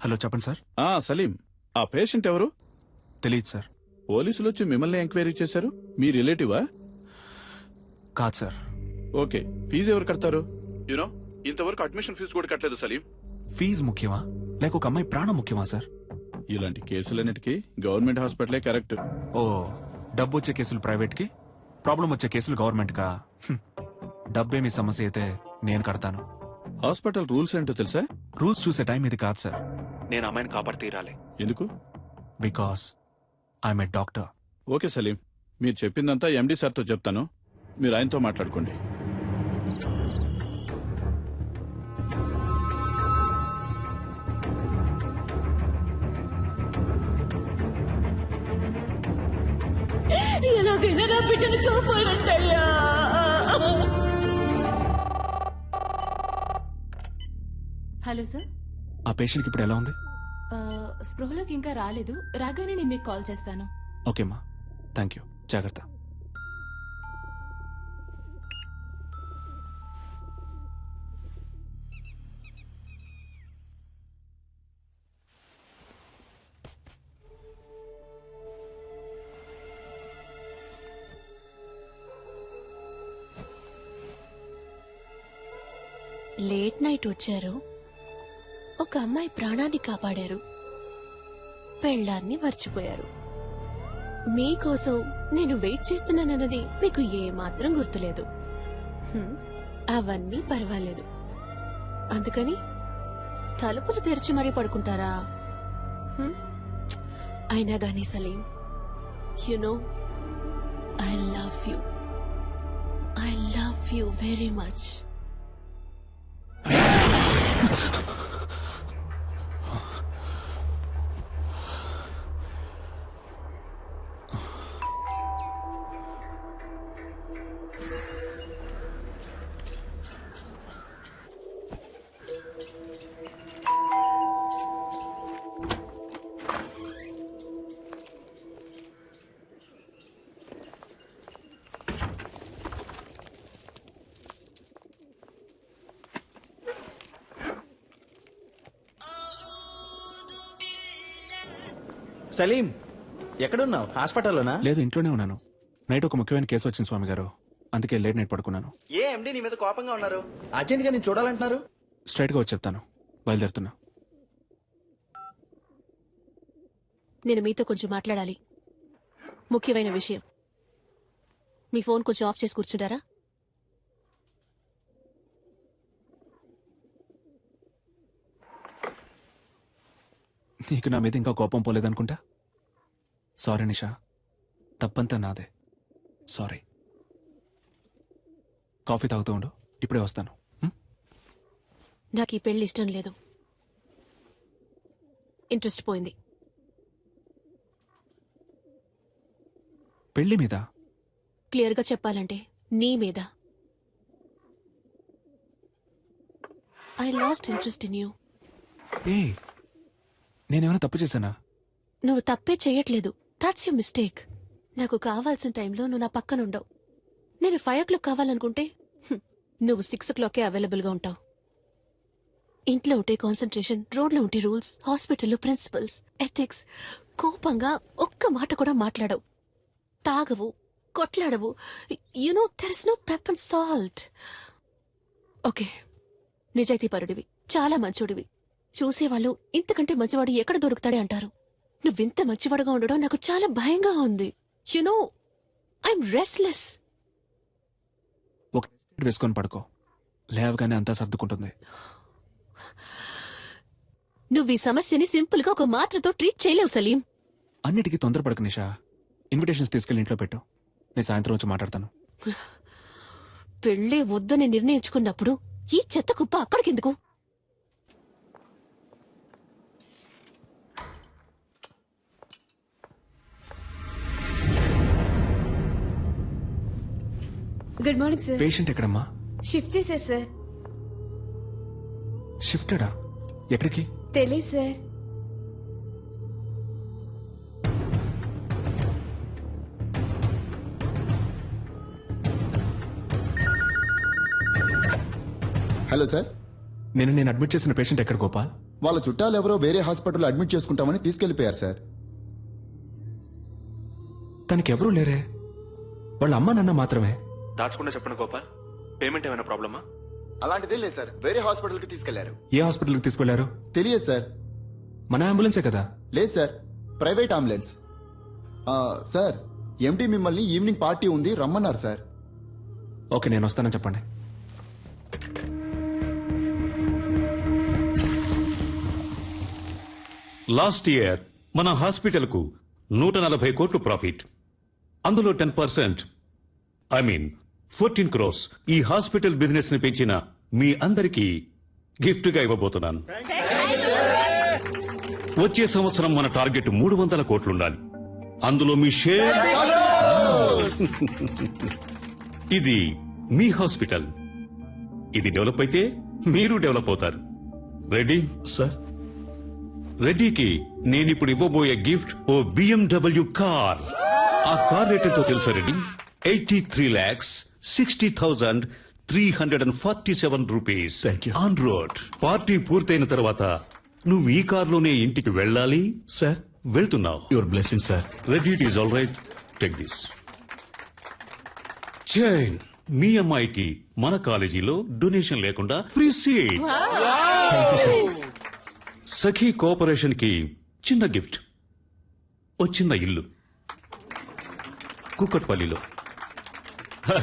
హలో, చెప్పండి సార్. సలీం, ఆ పేషెంట్ ఎవరు? తెలియదు సార్. పోలీసులు వచ్చి మిమ్మల్ని ఎంక్వైరీ చేశారు. మీ రిలేటివా? కాదు సార్. ఓకే, ఫీజు ఎవరు కడతారు? యూనో, ఇంతవరకు అడ్మిషన్ ఫీజు కూడా కట్టలేదు సలీం. ఫీజు ముఖ్యమా లేక ఒక అమ్మాయి ప్రాణం ముఖ్యమా సార్? ఇలాంటి కేసులన్నిటికీ గవర్నమెంట్ హాస్పిటలే కరెక్ట్. ఓ, డబ్బు వచ్చే కేసులు ప్రైవేట్ కి, ప్రాబ్లం వచ్చే కేసులు గవర్నమెంట్ కా? డబ్బే మీ సమస్య అయితే నేను కడతాను. హాస్పిటల్ రూల్స్ ఏంటో తెలుసా? రూల్స్ చూసే టైం ఇది కాదు సార్. నేను అమ్మాయిని కాపాడి తీరాలి. ఎందుకు? Because I'm a doctor. Okay Salim, మీరు చెప్పిందంతా ఎండి సార్తో చెప్తాను. మీరు ఆయనతో మాట్లాడుకోండి. ఎలాగైనా నా బిడ్డను కాపాడండి అయ్యా. Hello sir. ఆ పేషెంట్కి ఇప్పుడు ఎలా ఉంది? స్పృహలోకి ఇంకా రాలేదు. రాగానే నేను మీకు కాల్ చేస్తాను. ఓకేమ్మా, థ్యాంక్ యూ. జాగ్రత్త. లేట్ నైట్ వచ్చారు, ఒక అమ్మాయి ప్రాణాన్ని కాపాడారు, పెళ్ళాన్ని మర్చిపోయారు. మీకోసం నేను వెయిట్ చేస్తున్నానన్నది మీకు ఏమాత్రం గుర్తులేదు. అవన్నీ పర్వాలేదు. అందుకని తలుపులు తెరిచి మరీ పడుకుంటారా? అయినా గానీ Salim, you know I love you very much. Salim, ఎక్కడున్నావు? హాస్పిటల్లోనా? లేదు, ఇంట్లోనే ఉన్నాను. నైట్ ఒక ముఖ్యమైన కేసు వచ్చింది స్వామి గారు, అందుకే లేట్ నైట్ పడుకున్నాను. ఏ ఎండి నీ మీద కోపంగా ఉన్నారు? అర్జెంట్ గా నేను చూడాలంటున్నారు. స్ట్రైట్ గా వచ్చి చెప్తాను. బయలుదేరుతున్నా. నేను మీతో కొంచెం మాట్లాడాలి, ముఖ్యమైన విషయం. మీ ఫోన్ కొంచెం ఆఫ్ చేసి కూర్చుంటారా? నీకు నా మీద ఇంకా కోపం పోలేదనుకుంటా. సారీ నిషా, తప్పంతా నాదే. సారీ. కాఫీ తాగుతూ ఉండు, ఇప్పుడే వస్తాను. నాకు ఈ పెళ్లి ఇష్టం లేదు. ఇంట్రెస్ట్ పోయింది. పెళ్లి మీద? క్లియర్గా చెప్పాలంటే నీ మీద. I lost interest in you. ఏ, నేనేమైనా తప్పు చేశానా? నువ్వు తప్పే చెయ్యట్లేదు. That's you mistake. నాకు కావాల్సిన టైంలో నువ్వు నా పక్కన ఉండవు. నేను 5 o'clock కావాలనుకుంటే నువ్వు 6 o'clockకే అవైలబుల్గా ఉంటావు. ఇంట్లో ఉంటే కాన్సన్ట్రేషన్, రోడ్లో ఉంటే రూల్స్, హాస్పిటల్లో ప్రిన్సిపల్స్, ఎథిక్స్. కోపంగా ఒక్క మాట కూడా మాట్లాడవు, తాగవు, కొట్లాడవు. You know there is no pepper salt. Okay, నిజాయితీపరుడివి, చాలా మంచోడివి. చూసేవాళ్ళు ఇంతకంటే మంచివాడు ఎక్కడ దొరుకుతాడే అంటారు. నువ్వింత మంచివాడుగా ఉండడం నాకు చాలా భయంగా ఉంది. You know I'm restless. ఒక వేసుకొని పడుకో, లేవగానే అంతా సర్దుకుంటుంది. నువ్వు ఈ సమస్యని సింపుల్ గా ఒక మాత్రతో ట్రీట్ చేయలేవు సలీం. అన్నిటికీ తొందరపడకు నిషా. ఇన్విటేషన్స్ తీసుకెళ్ళి ఇంట్లో పెట్టు, నేను సాయంత్రం వచ్చి మాట్లాడతాను. పెళ్ళే వద్దని నిర్ణయించుకున్నప్పుడు ఈ చెత్త కుప్ప అక్కడికెందుకు? Good morning sir. పేషెంట్ ఎక్కడమ్మా? షిఫ్ట్ చేశారు సార్. షిఫ్టెడా? ఎక్కడికి? తెలీదు సార్. హలో సార్, నేను అడ్మిట్ చేసిన పేషెంట్ ఎక్కడ గోపాల్? వాళ్ళ చుట్టాలు ఎవరో వేరే హాస్పిటల్లో అడ్మిట్ చేసుకుంటామని తీసుకెళ్లిపోయారు సార్. తనకి ఎవరూ లేరే, వాళ్ళ అమ్మా నాన్న మాత్రమే. దాచకుండా చెప్పండి గోపాల్, పేమెంట్ ఏమైనా ప్రాబ్లమా? అలాంటిదే లేదు సార్, వేరే హాస్పిటల్ కి తీసుకెళ్లారు. ఏ హాస్పిటల్కి తీసుకెళ్లారు? తెలియదు సార్. మన అంబులెన్సే కదా? లేదు సార్, ప్రైవేట్ అంబులెన్స్. సార్, ఎండి మిమ్మల్ని ఈవినింగ్ పార్టీ ఉంది రమ్మన్నారు సార్. ఓకే, నేను వస్తానని చెప్పండి. లాస్ట్ ఇయర్ మన హాస్పిటల్ కు 140 కోట్లు ప్రాఫిట్. అందులో 10%, ఐ మీన్ 14 crores ఈ హాస్పిటల్ బిజినెస్ ని పెంచిన మీ అందరికీ గిఫ్ట్ గా ఇవ్వబోతున్నాను. వచ్చే సంవత్సరం మన టార్గెట్ 300 కోట్లుండాలి. అందులో మీ షేర్. ఇది మీ హాస్పిటల్, ఇది డెవలప్ అయితే మీరు డెవలప్ అవుతారు. Ready sir? రెడ్డికి నేనిప్పుడు ఇవ్వబోయే గిఫ్ట్ ఓ BMW కార్. ఆ కార్ రేట్ ఎంతో తెలుసా Reddy? 83,60,347 rupees. Thank you. On road. Party పూర్తయిన తర్వాత నువ్వు ఈ కార్లోనే ఇంటికి వెళ్ళాలి. సార్, వెళ్తున్నావు. Your blessing sir. Reddy, it is all right, take this chain. మీ అమ్మాయికి మన కాలేజీలో డొనేషన్ లేకుండా ఫ్రీ సీట్. సఖీ కోఆపరేషన్ కి చిన్న గిఫ్ట్, ఓ చిన్న ఇల్లు కుక్కట్పల్లిలో.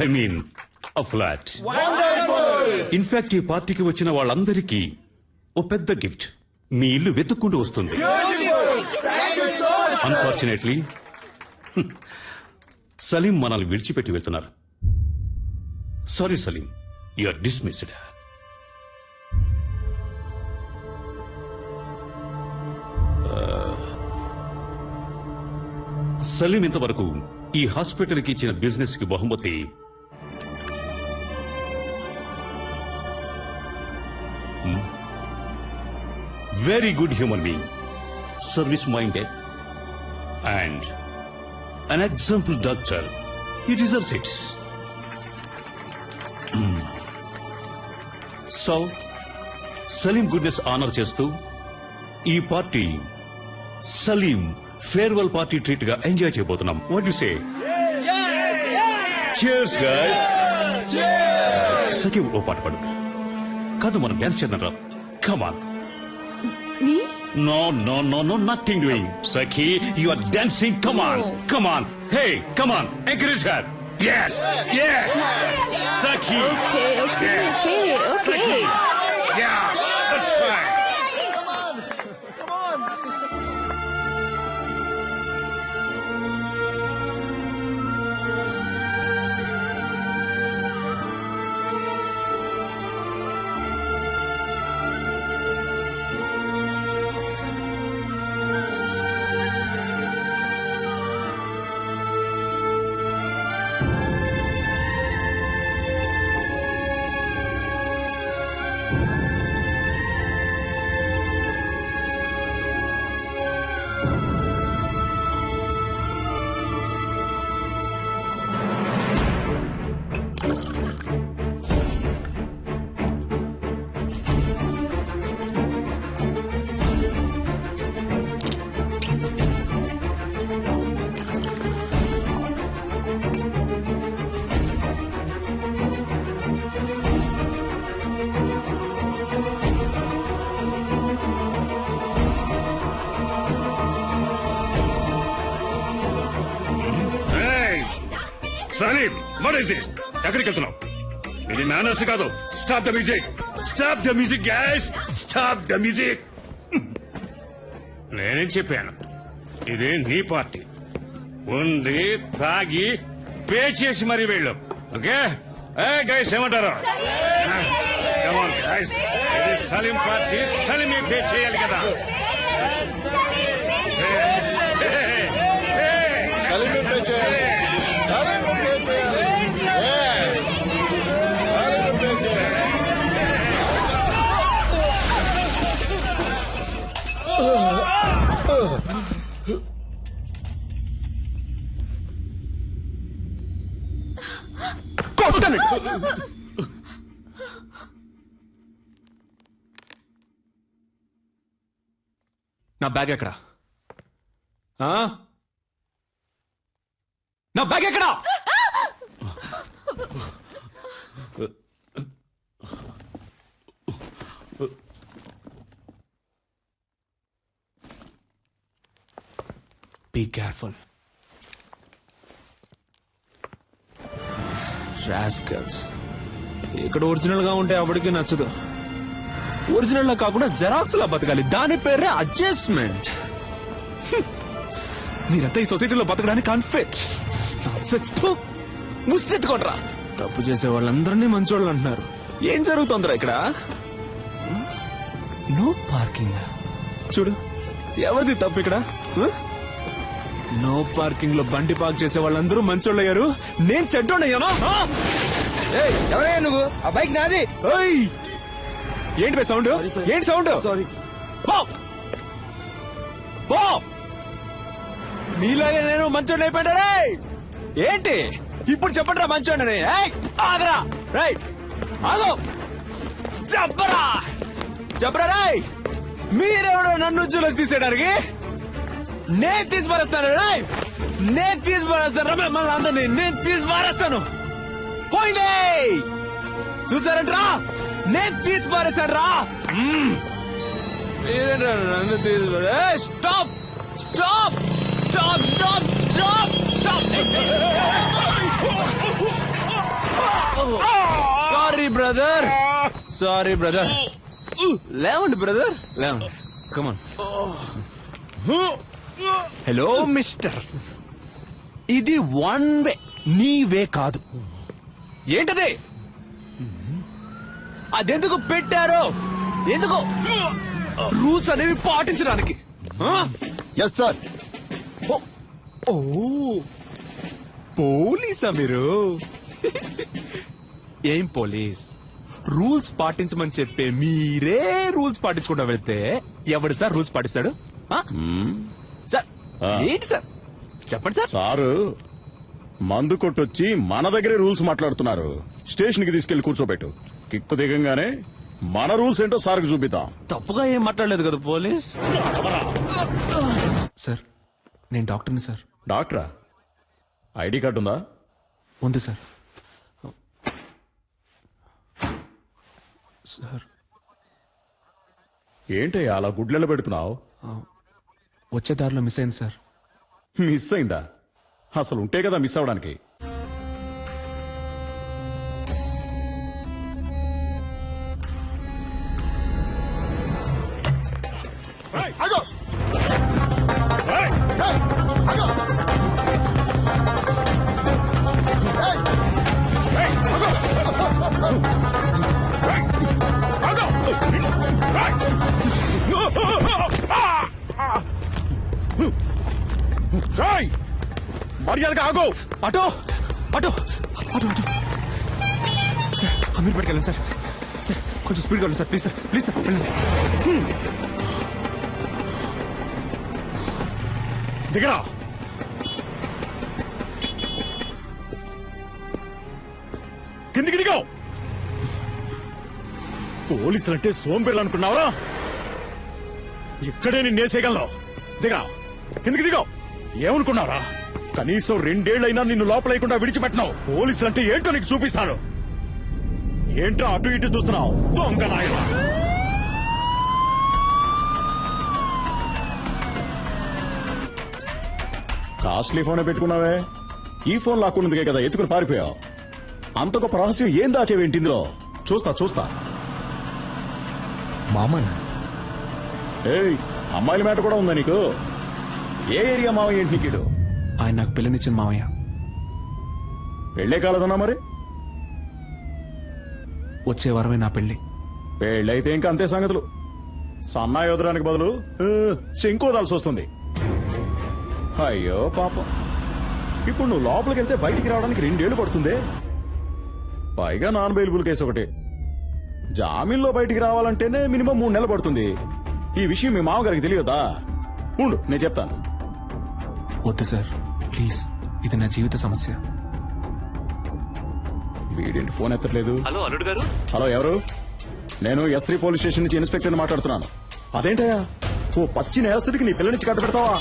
I mean a flat. In fact ఈ పార్టీకి వచ్చిన వాళ్ళందరికీ ఓ పెద్ద గిఫ్ట్, మీ ఇల్లు వెతుక్కుంటూ వస్తుంది. అన్ఫార్చునేట్లీ సలీం మనల్ని విడిచిపెట్టి వెళ్తున్నారు. Sorry Salim, you are dismissed. Salim ఇంతవరకు ఈ హాస్పిటల్ కి ఇచ్చిన బిజినెస్ కి బహుమతి very good human being, service minded and an example doctor. He deserves it. So Salim goodness honour చేస్తూ ఈ party Salim farewell party treat గా ఎంజాయ్ చేయబోతున్నాం. What you say? cheers guys. Sakhi ఓ పాట పాడు. కాదు, మనం డాన్స్ చేద్దాం రా. Come on. No no no no, nothing doing. Sakhi, you are dancing. Come on, come on. Hey, come on, encourage her. yes yes Sakhi. Okay okay okay okay. yeah, that's fine. Salim what is this ఎక్కడికి వెళ్తున్నావు ఇది manners కాదు stop the music stop the music guys stop the music నేనేం చెప్పాను ఇది నీ party ఉంది తాగి పే చేసి మరీ వెళ్ళు ఓకే గైస్ ఏమంటారు Come on, guys. ఇది సలీం పార్టీ సలీమే పే చేయాలి కదా నా బ్యాగ్ ఎక్కడ నా బ్యాగ్ ఎక్కడ బీ కేర్ఫుల్ రాస్కల్స్ ఇక్కడ ఒరిజినల్ గా ఉంటే ఎవరికి నచ్చదు ఒరిజినల్ లా కాకుండా జెరాక్స్ లా బతకాలి దాని పేరే అడ్జస్ట్మెంట్ మీరంతా ఈ సొసైటీలో బతకడానికి అన్ఫిట్ ముష్టెత్తుకోండ్రా తప్పు చేసే వాళ్ళందరినీ మంచోళ్ళు అంటున్నారు ఏం జరుగుతుందిరా ఇక్కడ నో పార్కింగ్ చూడు ఎవరిది తప్పు ఇక్కడ నో పార్కింగ్ లో బండి పార్క్ చేసే వాళ్ళందరూ మంచోళ్ళు అయ్యారు నేను చెడ్డోడయ్యానా ఎవరయ్యా నువ్వు ఆ బైక్ నాది ఏంటి బై సౌండ్ ఏంటి సౌండ్ సారీ మీలాగే నేను మంచోడిని అయిపోయాడా ఏంటి ఇప్పుడు చెప్పండి రా మంచోడిని ఆగరా రైట్ ఆగో చెప్పరా చెప్పరా రాయ్ మీరెవడో నన్ను చూసి తీసేయడానికి నేను తీసి పారేస్తాను రాయ్ నేను తీసి పారేస్తాను మిమ్మల్ని అందరినీ నేను తీసి పారేస్తాను పోయిందే చూసారంట్రా నేను తీసి పారేశాను రా నన్ను తీసి stop stop stop stop stop stop sorry brother sorry brother లేవండి బ్రదర్ లేవండి కమాన్ హలో మిస్టర్ ఇది వన్ వే నీ వే కాదు ఏంటది అదెందుకు పెట్టారో ఎందుకు రూల్స్ అనేవి పాటించడానికి ఎస్ సార్ ఓ పోలీసా మీరు ఏం పోలీస్ రూల్స్ పాటించమని చెప్పే మీరే రూల్స్ పాటించకుండా వెళ్తే ఎవడు సార్ రూల్స్ పాటిస్తాడు సార్ ఏంటి సార్ చెప్పండి సార్ సారు మందు కొట్టొచ్చి మన దగ్గరే రూల్స్ మాట్లాడుతున్నారు స్టేషన్ కి తీసుకెళ్లి కూర్చోబెట్టు కిక్కు దిగంగానే మన రూల్స్ ఏంటో సార్కి చూపిద్దాం తప్పుగా ఏం మాట్లాడలేదు కదా పోలీస్ సార్ నేను డాక్టర్ని సార్ డాక్టరా ఐడి కార్డు ఉందా ఉంది సార్ సార్ ఏంటి అలా గుడ్లలో పెడుతున్నావు వచ్చే దారిలో మిస్ అయింది సార్ మిస్ అయిందా అసలు ఉంటే కదా మిస్ అవడానికి ఆగో ఆగో మర్యాదగా ఆగో auto auto auto auto sir Amir పట్టుకెళ్ళండి సార్ సార్ కొంచెం స్పీడ్గా వెళ్ళండి సార్ ప్లీజ్ సార్ వెళ్ళండి దిగరా కిందికి దిగో పోలీసులంటే సోంబేర్లు అనుకున్నావరా ఇక్కడే నిన్నేసేయగలను దిగరా కిందికి దిగో ఏమనుకున్నావరా కనీసం 2 ఏళ్లైనా నిన్ను లోపలేయకుండా విడిచిపెట్టినావు పోలీసులంటే ఏంటో నీకు చూపిస్తాను ఏంటో అటు ఇటు చూస్తున్నావు దొంగ నాయనా కాస్ట్లీ ఫోనే పెట్టుకున్నావే ఈ ఫోన్ లాక్కున్నదిగే కదా ఎత్తుకుని పారిపోయావు. అంత గొప్ప రహస్యం ఏం దాచేవేంటి ఇందులో? చూస్తా. మామనా? ఏయ్, అమ్మాయిల మాట కూడా ఉందా నీకు? ఏ ఏరియా మావయ్య ఏంటి నీకు? ఆయన నాకు పిల్లనిచ్చిన మామయ్య. పెళ్ళే కాలేదన్నా మరి? వచ్చే వారమే నా పెళ్లి. పెళ్ళైతే ఇంకా అంతే సంగతులు. సన్నాయి వదలడానికి బదులు శంకు వదాల్సి వస్తుంది. అయ్యో పాపం. ఇప్పుడు నువ్వు లోపలికి వెళ్తే బయటికి రావడానికి 2 ఏళ్లు పడుతుంది. పైగా నాన్ బెయిలబుల్ కేసు ఒకటి. జామీన్లో బయటికి రావాలంటేనే మినిమం 3 నెలలు పడుతుంది. ఈ విషయం మీ మామగారికి తెలియదా? ఉండు, నేను చెప్తాను. వద్దు సార్, ప్లీజ్. ఇది నా జీవిత సమస్య. వీడేంటి ఫోన్ ఎత్తట్లేదు? హలో అల్లుడు గారు. హలో, ఎవరు? నేను S3 పోలీస్ స్టేషన్ నుంచి ఇన్స్పెక్టర్ మాట్లాడుతున్నాను. అదేంటయ్యా, ఓ పచ్చి నేరస్తుడికి నీ పిల్లనిచ్చి కట్ట పెడతావా?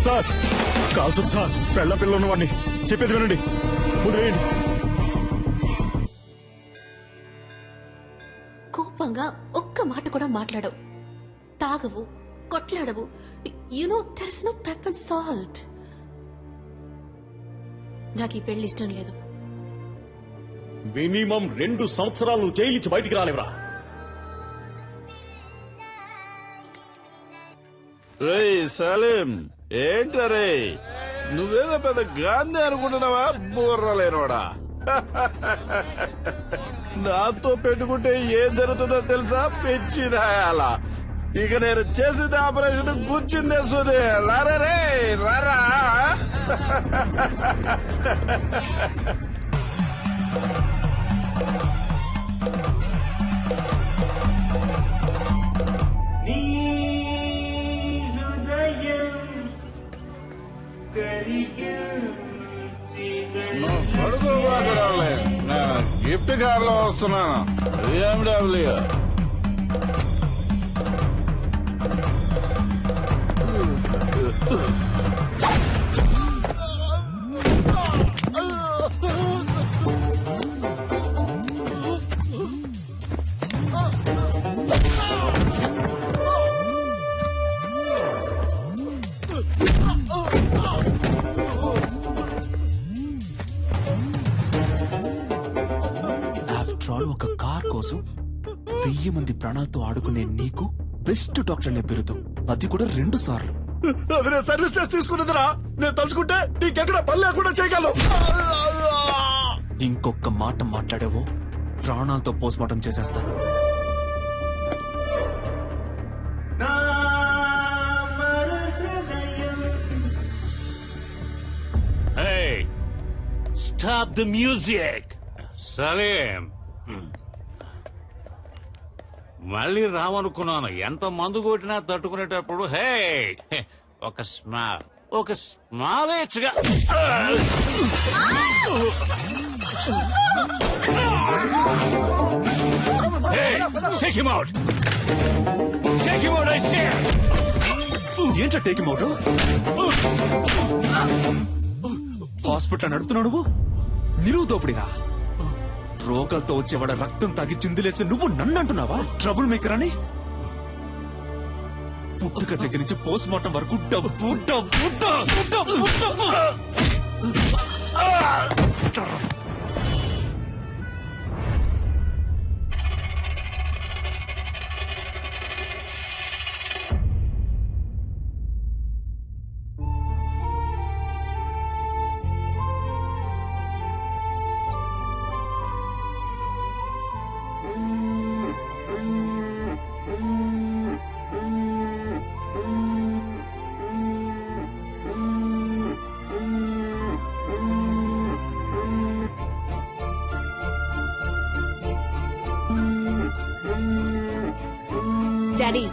సార్, కాల్చదు సార్. పిల్ల ఉన్నవాడిని. చెప్పేది వినండి, వదిలేయండి. కోపంగా ఒక్క మాట కూడా మాట్లాడవు, తాగవు, కొట్లాడవు. You know there is no pepper and salt. నాకు ఈ పెళ్లి ఇష్టం లేదు. మినిమం 2 సంవత్సరాలు నువ్వు జైలు నుంచి బయటికి రాలేవరా? సలీం, ఏంటరే నువ్వేదో పెద్ద గాంధీ అనుకుంటున్నావా? బుర్రలేనోడా. నాతో పెట్టుకుంటే ఏం జరుగుతుందో తెలుసా? పెంచిదాయాల. ఇక నేను చేసిన ఆపరేషన్ కూర్చుందే సుదే. లారే రారా. గిఫ్ట్ కార్ లో వస్తున్నాను. BMW. ఒక కార్ కోసం 1000 మంది ప్రాణాలతో ఆడుకునే నీకు బెస్ట్ డాక్టర్ పేరుతో, అది కూడా 2 సార్లు. అది నేను సర్వీస్ చేసి తీసుకున్నదిరా. నేను తలుచుకుంటే నీకెక్కడ పని లేకుండా చేయగలను. ఇంకొక మాట మాట్లాడావో ప్రాణాలతో పోస్ట్మార్టం చేసేస్తాను. Stop the music, Salim. మళ్ళీ రావనుకున్నాను. ఎంత మందు కొట్టినా తట్టుకునేటప్పుడు హే ఒక స్మాల్ ఇచ్చగా. ఏంటో టేక్ హిమ్ అవుట్. హాస్పిటల్ నడుపుతున్నావు నువ్వు. నిలువు దోపిడిరా. రోగాలతో వచ్చేవాడ రక్తం తాగి చిందులేసి నువ్వు నన్ను అంటున్నావా ట్రబుల్ మేకర్ అని? పుట్టుక దగ్గర నుంచి పోస్ట్ మార్టం వరకు డబ్బు డబ్బు డబ్బు డబ్బు డబ్బు. డాడీ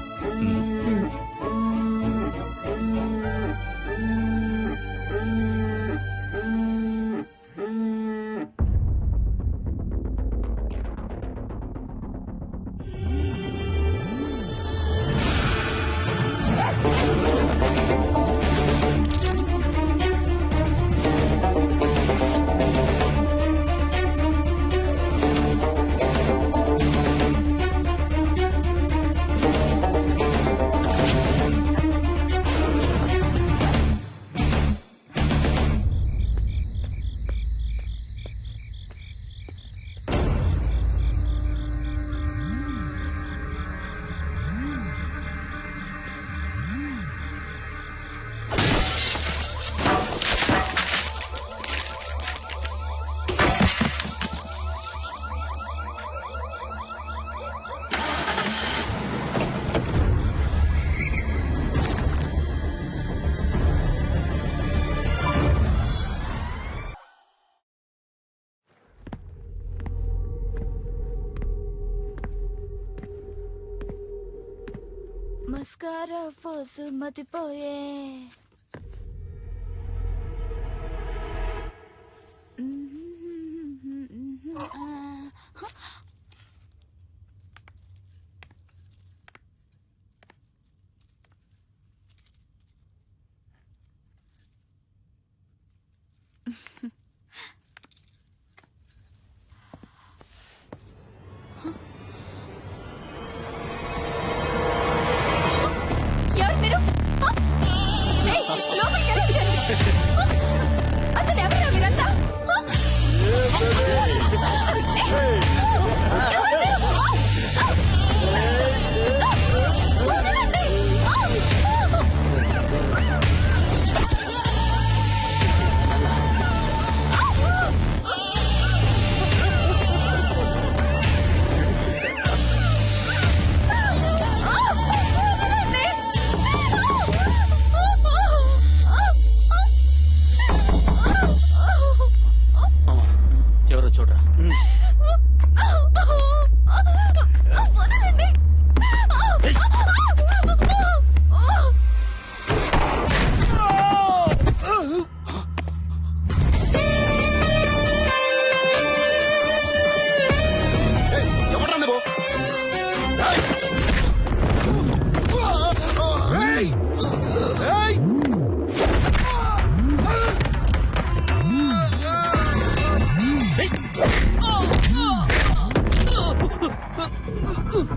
మస్కారా ఫోసు మతిపోయే ఎవరు మీరు? ఏయ్, లోపలికి ఎలా వచ్చారు? అసలు ఎవరా మీరంతా? ఎవరు మీరు? వదలండి. ఎవరో చూడరా. వదలండి.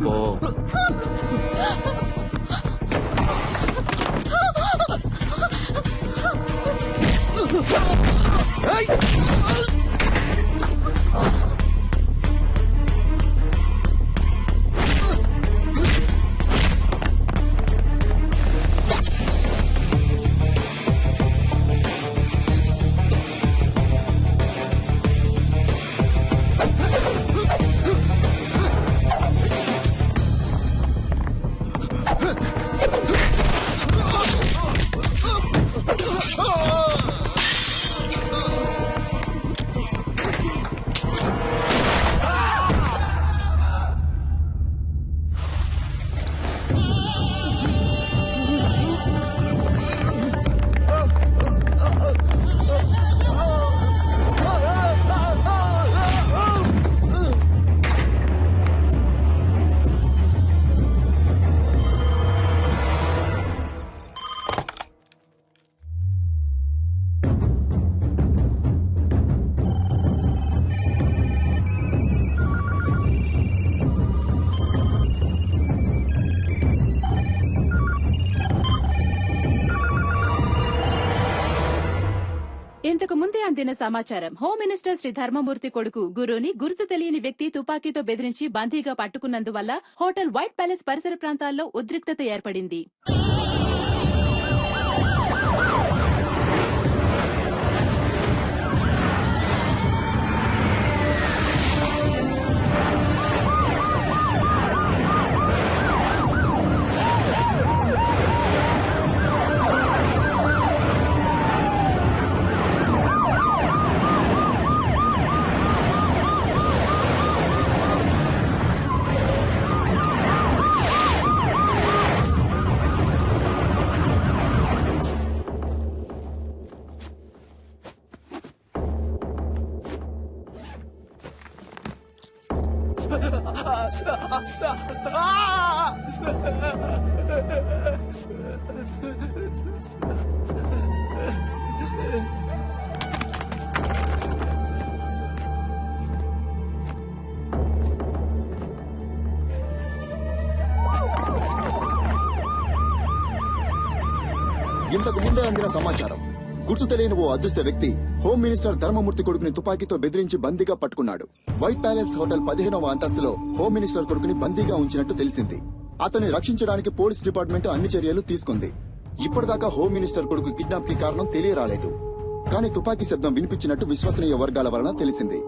ఓ ఇంతకు ముందే అందిన సమాచారం. హోమ్ మినిస్టర్ శ్రీ ధర్మమూర్తి కొడుకు గురుని గుర్తు తెలియని వ్యక్తి తుపాకీతో బెదిరించి బందీగా పట్టుకున్నందువల్ల హోటల్ వైట్ ప్యాలెస్ పరిసర ప్రాంతాల్లో ఉద్రిక్తత ఏర్పడింది. ఇంతకు ముందే అందిన సమాచారం. గుర్తు తెలియని ఓ అదృశ్య వ్యక్తి హోమ్ మినిస్టర్ ధర్మమూర్తి కొడుకుని తుపాకీతో బెదిరించి బందీగా పట్టుకున్నాడు. వైట్ ప్యాలెస్ హోటల్ 15వ అంతస్తులో హోమ్ మినిస్టర్ కొడుకుని బందీగా ఉంచినట్టు తెలిసింది. అతన్ని రక్షించడానికి పోలీస్ డిపార్ట్మెంట్ అన్ని చర్యలు తీసుకుంది. ఇప్పటిదాకా హోమ్ మినిస్టర్ కొడుకు కిడ్నాప్ కి కారణం తెలియరాలేదు. కానీ తుపాకీ శబ్దం వినిపించినట్టు విశ్వసనీయ వర్గాల వలన తెలిసింది.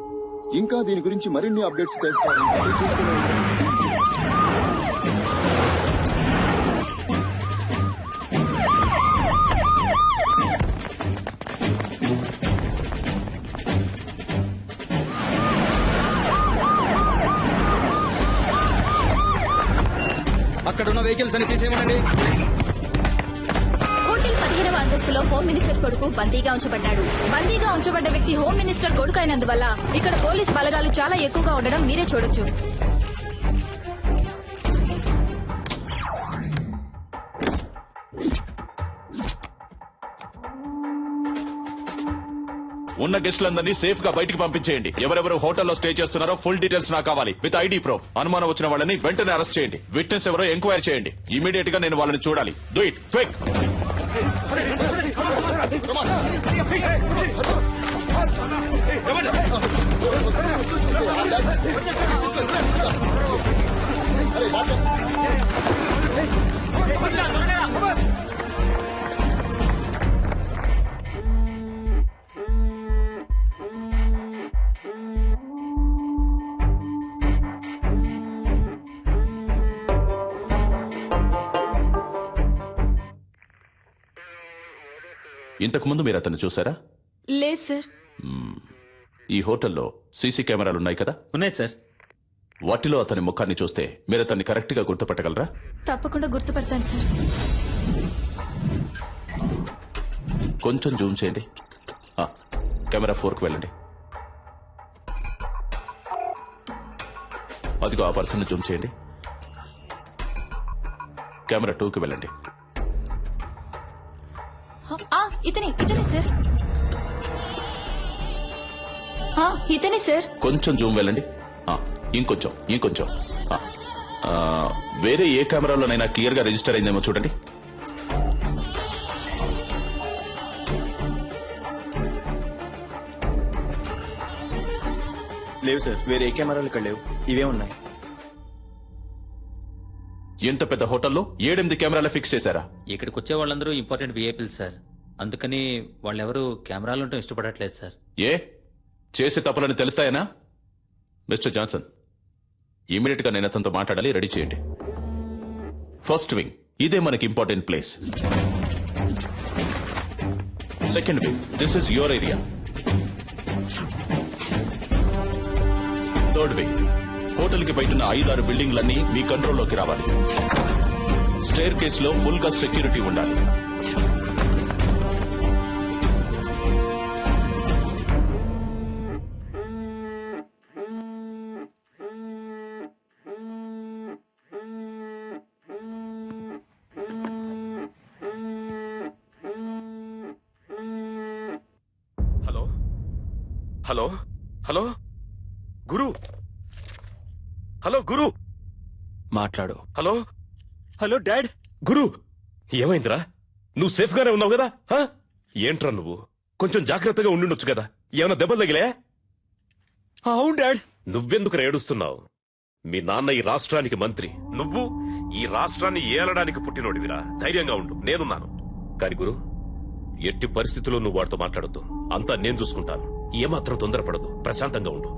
ఇంకా దీని గురించి మరిన్ని అప్డేట్స్ తెలుసుకోవాలంటే చూస్తూనే ఉండండి. అక్కడ ఉన్న వెహికల్స్ అని తీసేయమనండి. హోటల్ 15వ అంతస్తులో హోమ్ మినిస్టర్ కొడుకు బందీగా ఉంచబడ్డాడు. బందీగా ఉంచబడ్డ వ్యక్తి హోమ్ మినిస్టర్ కొడుకు అయినందువల్ల ఇక్కడ పోలీస్ బలగాలు చాలా ఎక్కువగా ఉండడం మీరే చూడొచ్చు. ఉన్న గెస్టులందరినీ సేఫ్ గా బయటికి పంపించేయండి. ఎవరెవరు హోటల్లో స్టే చేస్తున్నారో ఫుల్ డీటెయిల్స్ నాకు కావాలి, విత్ ఐడి ప్రూఫ్. అనుమానం వచ్చిన వాళ్ళని వెంటనే అరెస్ట్ చేయండి. విట్నెస్ ఎవరో ఎంక్వైరీ చేయండి. ఇమీడియట్ గా నేను వాళ్ళని చూడాలి. Do it quick. ఇంతకు ముందు మీరు అతన్ని చూసారా? లేదు సార్. ఈ హోటల్లో సీసీ కెమెరాలు ఉన్నాయి కదా? ఉన్నాయి సార్. వాటిలో అతని ముఖాన్ని చూస్తే మీరు అతన్ని కరెక్ట్ గా గుర్తుపట్టగలరా? తప్పకుండా గుర్తుపడతాను సార్. కొంచెం జూమ్ చేయండి. కెమెరా 4కు వెళ్ళండి. అదిగో ఆ పర్సన్ జూమ్ చేయండి. కెమెరా 2కి వెళ్ళండి. ఇతనే సార్. ఇతనే సార్. కొంచెం జూమ్ వెళ్ళండి. ఇంకొంచెం. వేరే ఏ కెమెరాలోనైనా క్లియర్ గా రిజిస్టర్ అయిందేమో చూడండి. లేవు సార్, వేరే ఏ కెమెరాలు ఇక్కడ లేవు. ఇవే ఉన్నాయి. ఎంత పెద్ద హోటల్లో 7-8 కెమెరాలు ఫిక్స్ చేశారా? ఇక్కడికి వచ్చే వాళ్ళందరూ ఇంపార్టెంట్ విఐపీలు సార్. అందుకని వాళ్ళెవరూ కెమెరాలుంటూ ఇష్టపడట్లేదు సార్. ఏ చేసే తప్పులని తెలుస్తాయనా? మిస్టర్ జాన్సన్, ఇమీడియట్ గా నేను అతనితో మాట్లాడాలి. రెడీ చేయండి. ఫస్ట్ వింగ్, ఇదే మనకి important place. Second wing, this is your area. Third wing, hotel కి బయట 5-6 బిల్డింగ్లన్నీ మీ కంట్రోల్లోకి రావాలి. స్టేర్ కేస్ లో ఫుల్ గా సెక్యూరిటీ ఉండాలి. హలో హలో గురు, హలో గురు, మాట్లాడు. Hello dad. గురు, ఏమైందిరా? నువ్వు సేఫ్ గానే ఉన్నావు కదా? ఏంట్రా నువ్వు? కొంచెం జాగ్రత్తగా ఉండుండొచ్చు కదా. ఏమైనా దెబ్బలు తగిలే? అవును డాడ్. నువ్వెందుకు ఏడుస్తున్నావు? మీ నాన్న ఈ రాష్ట్రానికి మంత్రి, నువ్వు ఈ రాష్ట్రాన్ని ఏలడానికి పుట్టినోడివిరా. ధైర్యంగా ఉండు, నేనున్నాను. కాని గురు, ఎట్టి పరిస్థితుల్లో నువ్వు వాడితో మాట్లాడొద్దు. అంతా నేను చూసుకుంటాను. ఏమాత్రం తొందరపడదు, ప్రశాంతంగా ఉండు.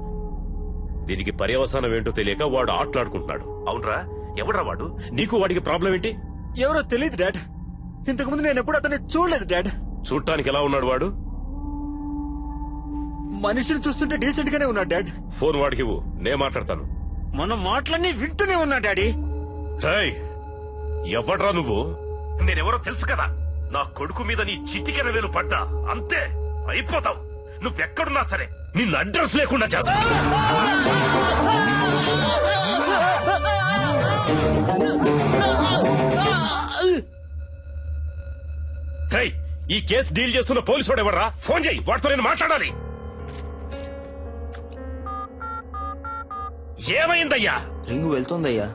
దీనికి పర్యవసానం ఏంటో తెలియక వాడు ఆటలాడుకుంటున్నాడు. అవునరా? ఎవడ్రా వాడు? నీకు వాడికి ప్రాబ్లం ఏంటి? ఎవరో తెలియదు డాడ్. ఇంతకుముందు నేను ఎప్పుడు అతన్ని చూడలేదు డాడ్. చూడటానికి ఎలా ఉన్నాడు వాడు? మనిషిని చూస్తుంటే డీసెంట్ గానే ఉన్నాడు డాడ్. ఫోన్ వాడికి ఇవ్వు, నేను మాట్లాడతాను. మన మాటలన్నీ వింటూనే ఉన్నా డాడీ. ఎవడ్రా నువ్వు? నేనెవరో తెలుసు కదా. నా కొడుకు మీద నీ చిటికెన వేలు పడ్డా అంతే, అయిపోతావు. నువ్వెక్కడున్నా సరే నిన్ను అడ్రస్ లేకుండా చేస్తా. రేయ్, ఈ కేసు డీల్ చేస్తున్న పోలీసు వాడు ఎవర్రా? ఫోన్ చేయి, వాడితో నేను మాట్లాడాలి. ఏమైందయ్యా? రింగు వెళ్తుందయ్యా.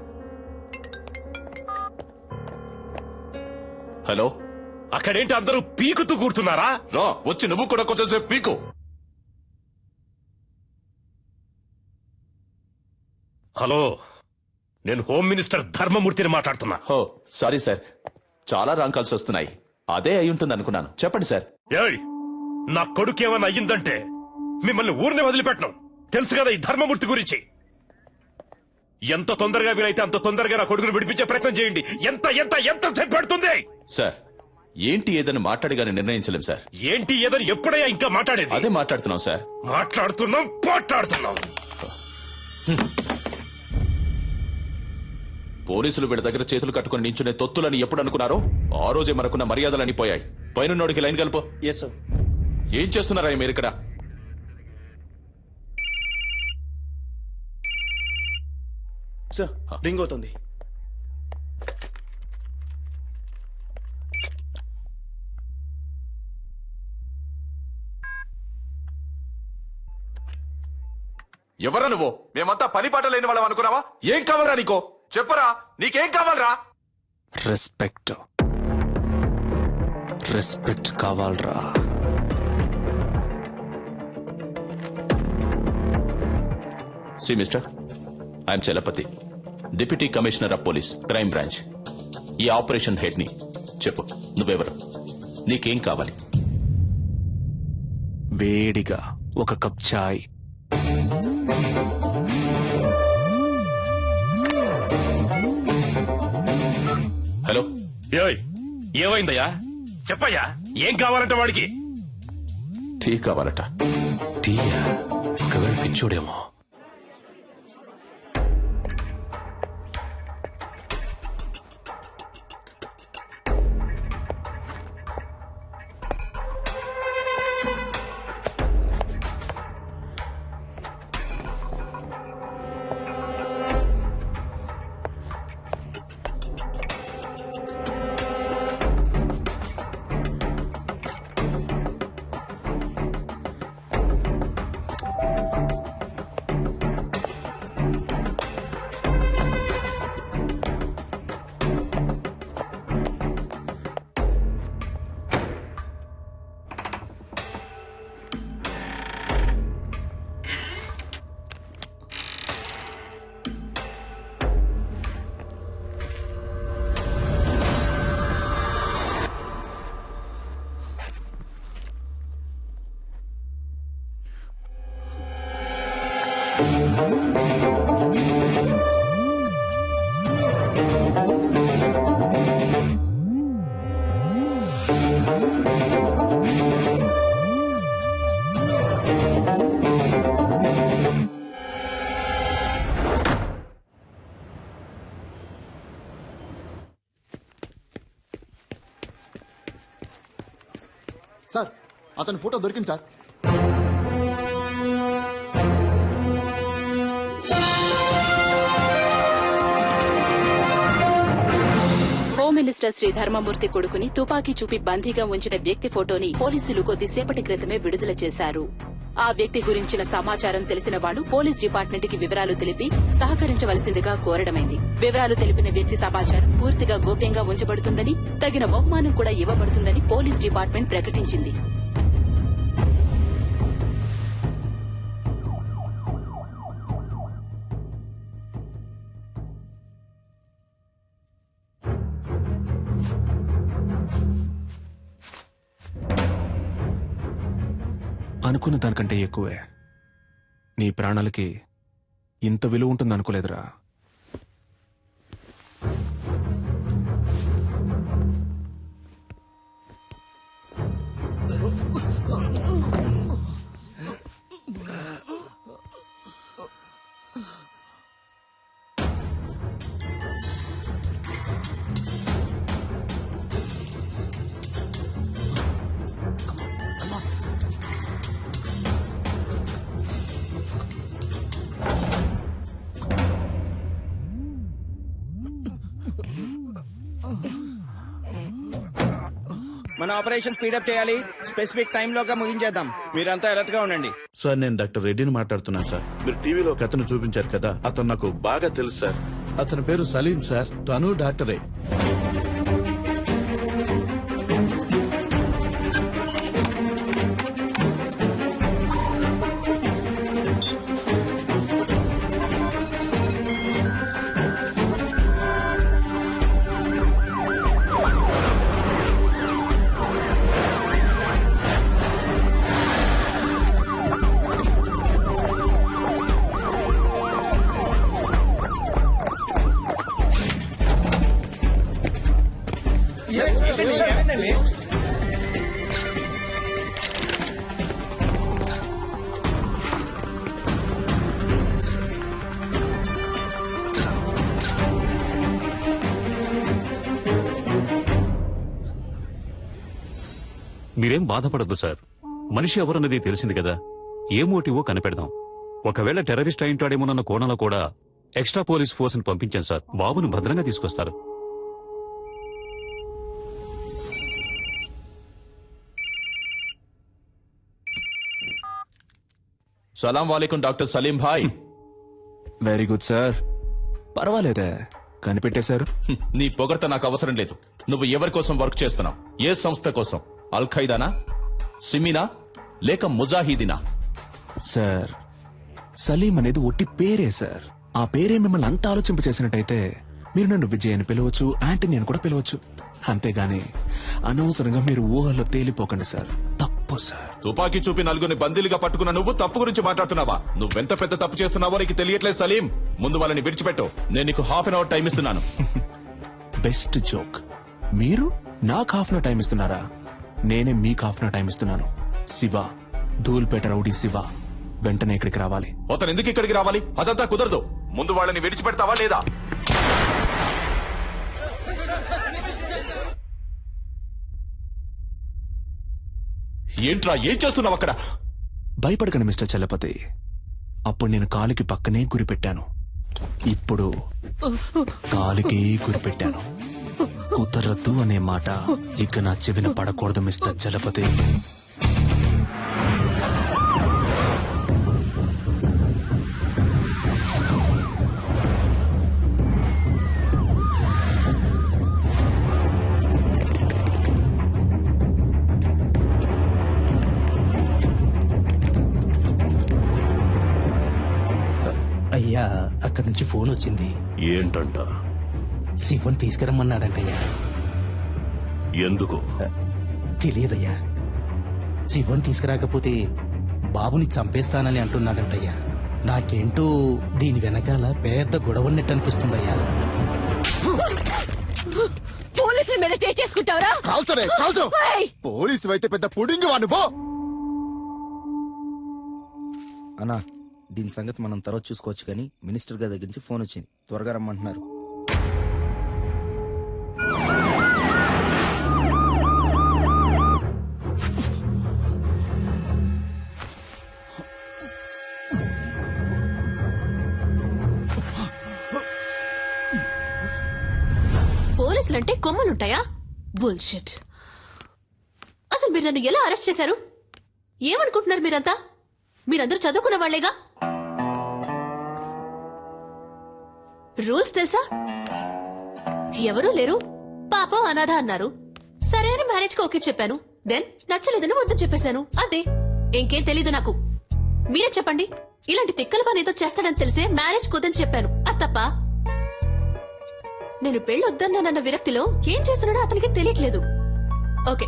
హలో, అక్కడేంటి అందరూ పీకుతూ కూర్చున్నారా? రా వచ్చి నువ్వు కూడా కొంచెం పీకు. హలో, నేను హోమ్ మినిస్టర్ ధర్మమూర్తిని మాట్లాడుతున్నా. హో సారీ సార్, చాలా రాంగ్ కాల్స్ వస్తున్నాయి. అదే అయి ఉంటుంది అనుకున్నాను. చెప్పండి సార్. ఏయ్, నా కొడుకు ఏమన్నా అయ్యిందంటే మిమ్మల్ని ఊరిని వదిలిపెట్టను. తెలుసు కదా ఈ ధర్మమూర్తి గురించి. ఎంత తొందరగా వీలైతే అంత తొందరగా నా కొడుకును విడిపించే ప్రయత్నం చేయండి. ఎంత ఎంత ఎంత సేపు పడుతుంది? సార్ ఏంటి ఏదని మాట్లాడిగానే నిర్ణయించలేం సార్. ఏంటి ఏదని ఎప్పుడయ్యా ఇంకా మాట్లాడేది? అదే మాట్లాడుతున్నాం సార్. మాట్లాడుతున్నాం. పోలీసులు వీడి దగ్గర చేతులు కట్టుకుని నించునే తొత్తులని ఎప్పుడు అనుకున్నారో ఆ రోజే మనకున్న మర్యాదలన్నీ పోయాయి. పైనున్నోడికి లైన్ కలుపు. Yes sir. ఏం చేస్తున్నారా మీరు ఇక్కడ? సార్ రింగ్ అవుతుంది. ఎవరా నువ్వు? మేమంతా పని పాట లేని వాళ్ళం అనుకున్నావా? ఏం కావాలరా నీకో? చెప్పరా, నీకేం కావాలరా? రెస్పెక్ట్ కావాలరా. See mister, I'm Chalapathi, deputy commissioner of police, crime branch. ఈ ఆపరేషన్ హెడ్ ని. చెప్పు, నువ్వెవరు? నీకేం కావాలి? వేడిగా ఒక కప్ చాయ్. హలో, ఏమైందయ్యా? చెప్పయ్యా, ఏం కావాలంటే వాడికి? టీ కావాలట. టీయా? ఒకవేళ పిచ్చోడేమో. సార్ అతని ఫోటో దొరికింది సార్. హోమ్ మినిస్టర్ శ్రీ ధర్మమూర్తి కొడుకుని తుపాకీ చూపి బందీగా ఉంచిన వ్యక్తి ఫోటోని పోలీసులు కొద్దిసేపటి క్రితమే విడుదల చేశారు. ఆ వ్యక్తి గురించిన సమాచారం తెలిసిన వాళ్లు పోలీస్ డిపార్ట్మెంట్ కి వివరాలు తెలిపి సహకరించవలసిందిగా కోరడమైంది. వివరాలు తెలిపిన వ్యక్తి సమాచారం పూర్తిగా గోప్యంగా ఉంచబడుతుందని, తగిన బహుమానం కూడా ఇవ్వబడుతుందని పోలీస్ డిపార్ట్మెంట్ ప్రకటించింది. అనుకున్న దానికంటే ఎక్కువే. నీ ప్రాణాలకి ఇంత విలువ ఉంటుంది అనుకోలేదురా. మన ఆపరేషన్ స్పీడప్ చేయాలి. స్పెసిఫిక్ టైం లోగా ముగించేద్దాం. మీరంతా అలర్ట్ గా ఉండండి. సార్ నేను డాక్టర్ రెడ్డిని మాట్లాడుతున్నాను సార్. మీరు టీవీలో ఒక అతను చూపించారు కదా, అతను నాకు బాగా తెలుసు సార్. అతని పేరు సలీం సార్. తను డాక్టరే. మీరేం బాధపడద్దు సార్. మనిషి ఎవరన్నది తెలిసింది కదా, ఏ మోటివో కనిపెడదాం. ఒకవేళ టెర్రరిస్ట్ అయింటాడేమోనన్న కోణంలో కూడా ఎక్స్ట్రా పోలీస్ ఫోర్స్ ని పంపించాం సార్. బాబును భద్రంగా తీసుకొస్తారు. సలాం వాలేకుం డాక్టర్ సలీం భాయ్. Very good sir. పర్వాలేదే, కనిపెట్టేశారు. నీ పొగడ్త నాకు అవసరం లేదు. నువ్వు ఎవరి కోసం వర్క్ చేస్తున్నావు? ఏ సంస్థ కోసం? అల్ ఖైదానా, సిమినా, లేక ముజాహిదీనా? సార్, సలీం అనేది ఒట్టి పేరే సార్. ఆ పేరే మిమ్మల్ని అంత ఆలోచింపచేసినట్టయితే మీరు నన్ను విజయ్ అని పిలవచ్చు, యాంటనీ అని కూడా పిలవచ్చు. అంతేగాని అనవసరంగా మీరు ఊహల్లో తేలిపోకండి సార్. తప్పు సార్. తుపాకీ చూపి నలుగురిని బందీలుగా పట్టుకున్న నువ్వు తప్పు గురించి మాట్లాడుతున్నావా? నువ్వెంత పెద్ద తప్పు చేస్తున్నావో నీకు తెలియట్లేదు సలీం. ముందు వాళ్ళని విడిచిపెట్టు. నేను నీకు హాఫ్ అన్ అవర్ టైం ఇస్తున్నాను. Best joke. మీరు నాకు హాఫ్ అన్ టైం ఇస్తున్నారా? నేనే మీకు హాఫ్ అన్ టైం ఇస్తున్నాను. శివ, ధూల్పేట రౌడీ శివ వెంటనే ఇక్కడికి రావాలి. అతను ఎందుకు ఇక్కడికి రావాలి? అదంతా కుదరదు. ముందు వాళ్ళని విడిచిపెడతావా లేదా? ఏంట్రా, ఏం చేస్తున్నావు అక్కడ? భయపడకండి మిస్టర్ చలపతి. అప్పుడు నేను కాలికి పక్కనే గురిపెట్టాను. ఇప్పుడు కాలికి గురిపెట్టాను. కుదరద్దు అనే మాట ఇక నా చెవిన పడకూడదు మిస్టర్ చలపతి. అయ్యా, అక్కడి నుంచి ఫోన్ వచ్చింది. ఏంటంట? శివన్ తీసుకురమ్మన్నాడంటయ్యా. ఎందుకు తెలియదయ్యా. శివన్ తీసుకురాకపోతే బాబుని చంపేస్తానని అంటున్నాడంటయ్యా. నాకేంటో దీని వెనకాల పెద్ద గొడవ ఉన్నట్టు అనిపిస్తుందయ్యా. పోలీసుల మీద చేసుకుంటావరా? కాల్చరే కాల్చు. పోలీసు అయితే పెద్ద పుడింగి వాడు పో. అన్నా, దీని సంగతి మనం తర్వాత చూసుకోవచ్చు కానీ మినిస్టర్ గారి దగ్గర నుంచి ఫోన్ వచ్చింది. త్వరగా రమ్మంటున్నారు. పోలీసులంటే కొమ్మలుంటాయా? బుల్షిట్. అసలు మీరు నన్ను ఎలా అరెస్ట్ చేశారు? ఏమనుకుంటున్నారు మీరంతా? మీరందరూ చదువుకున్న వాళ్లేగా. రూల్స్ తెలుసా? ఎవరూ లేరు, పాపం అనాథ అన్నారు. సరే అని మ్యారేజ్ కి ఓకే చెప్పాను. దెన్ నచ్చలేదని వద్దని చెప్పేశాను. అంతే, ఇంకేం తెలీదు నాకు. మీరే చెప్పండి. ఇలాంటి తిక్కల పని ఏదో చేస్తాడని తెలిసే మ్యారేజ్ కుదని చెప్పాను. అది తప్ప? నేను పెళ్ళొద్దన్నానన్న విరక్తిలో ఏం చేస్తున్నాడో అతనికి తెలియట్లేదు. ఓకే,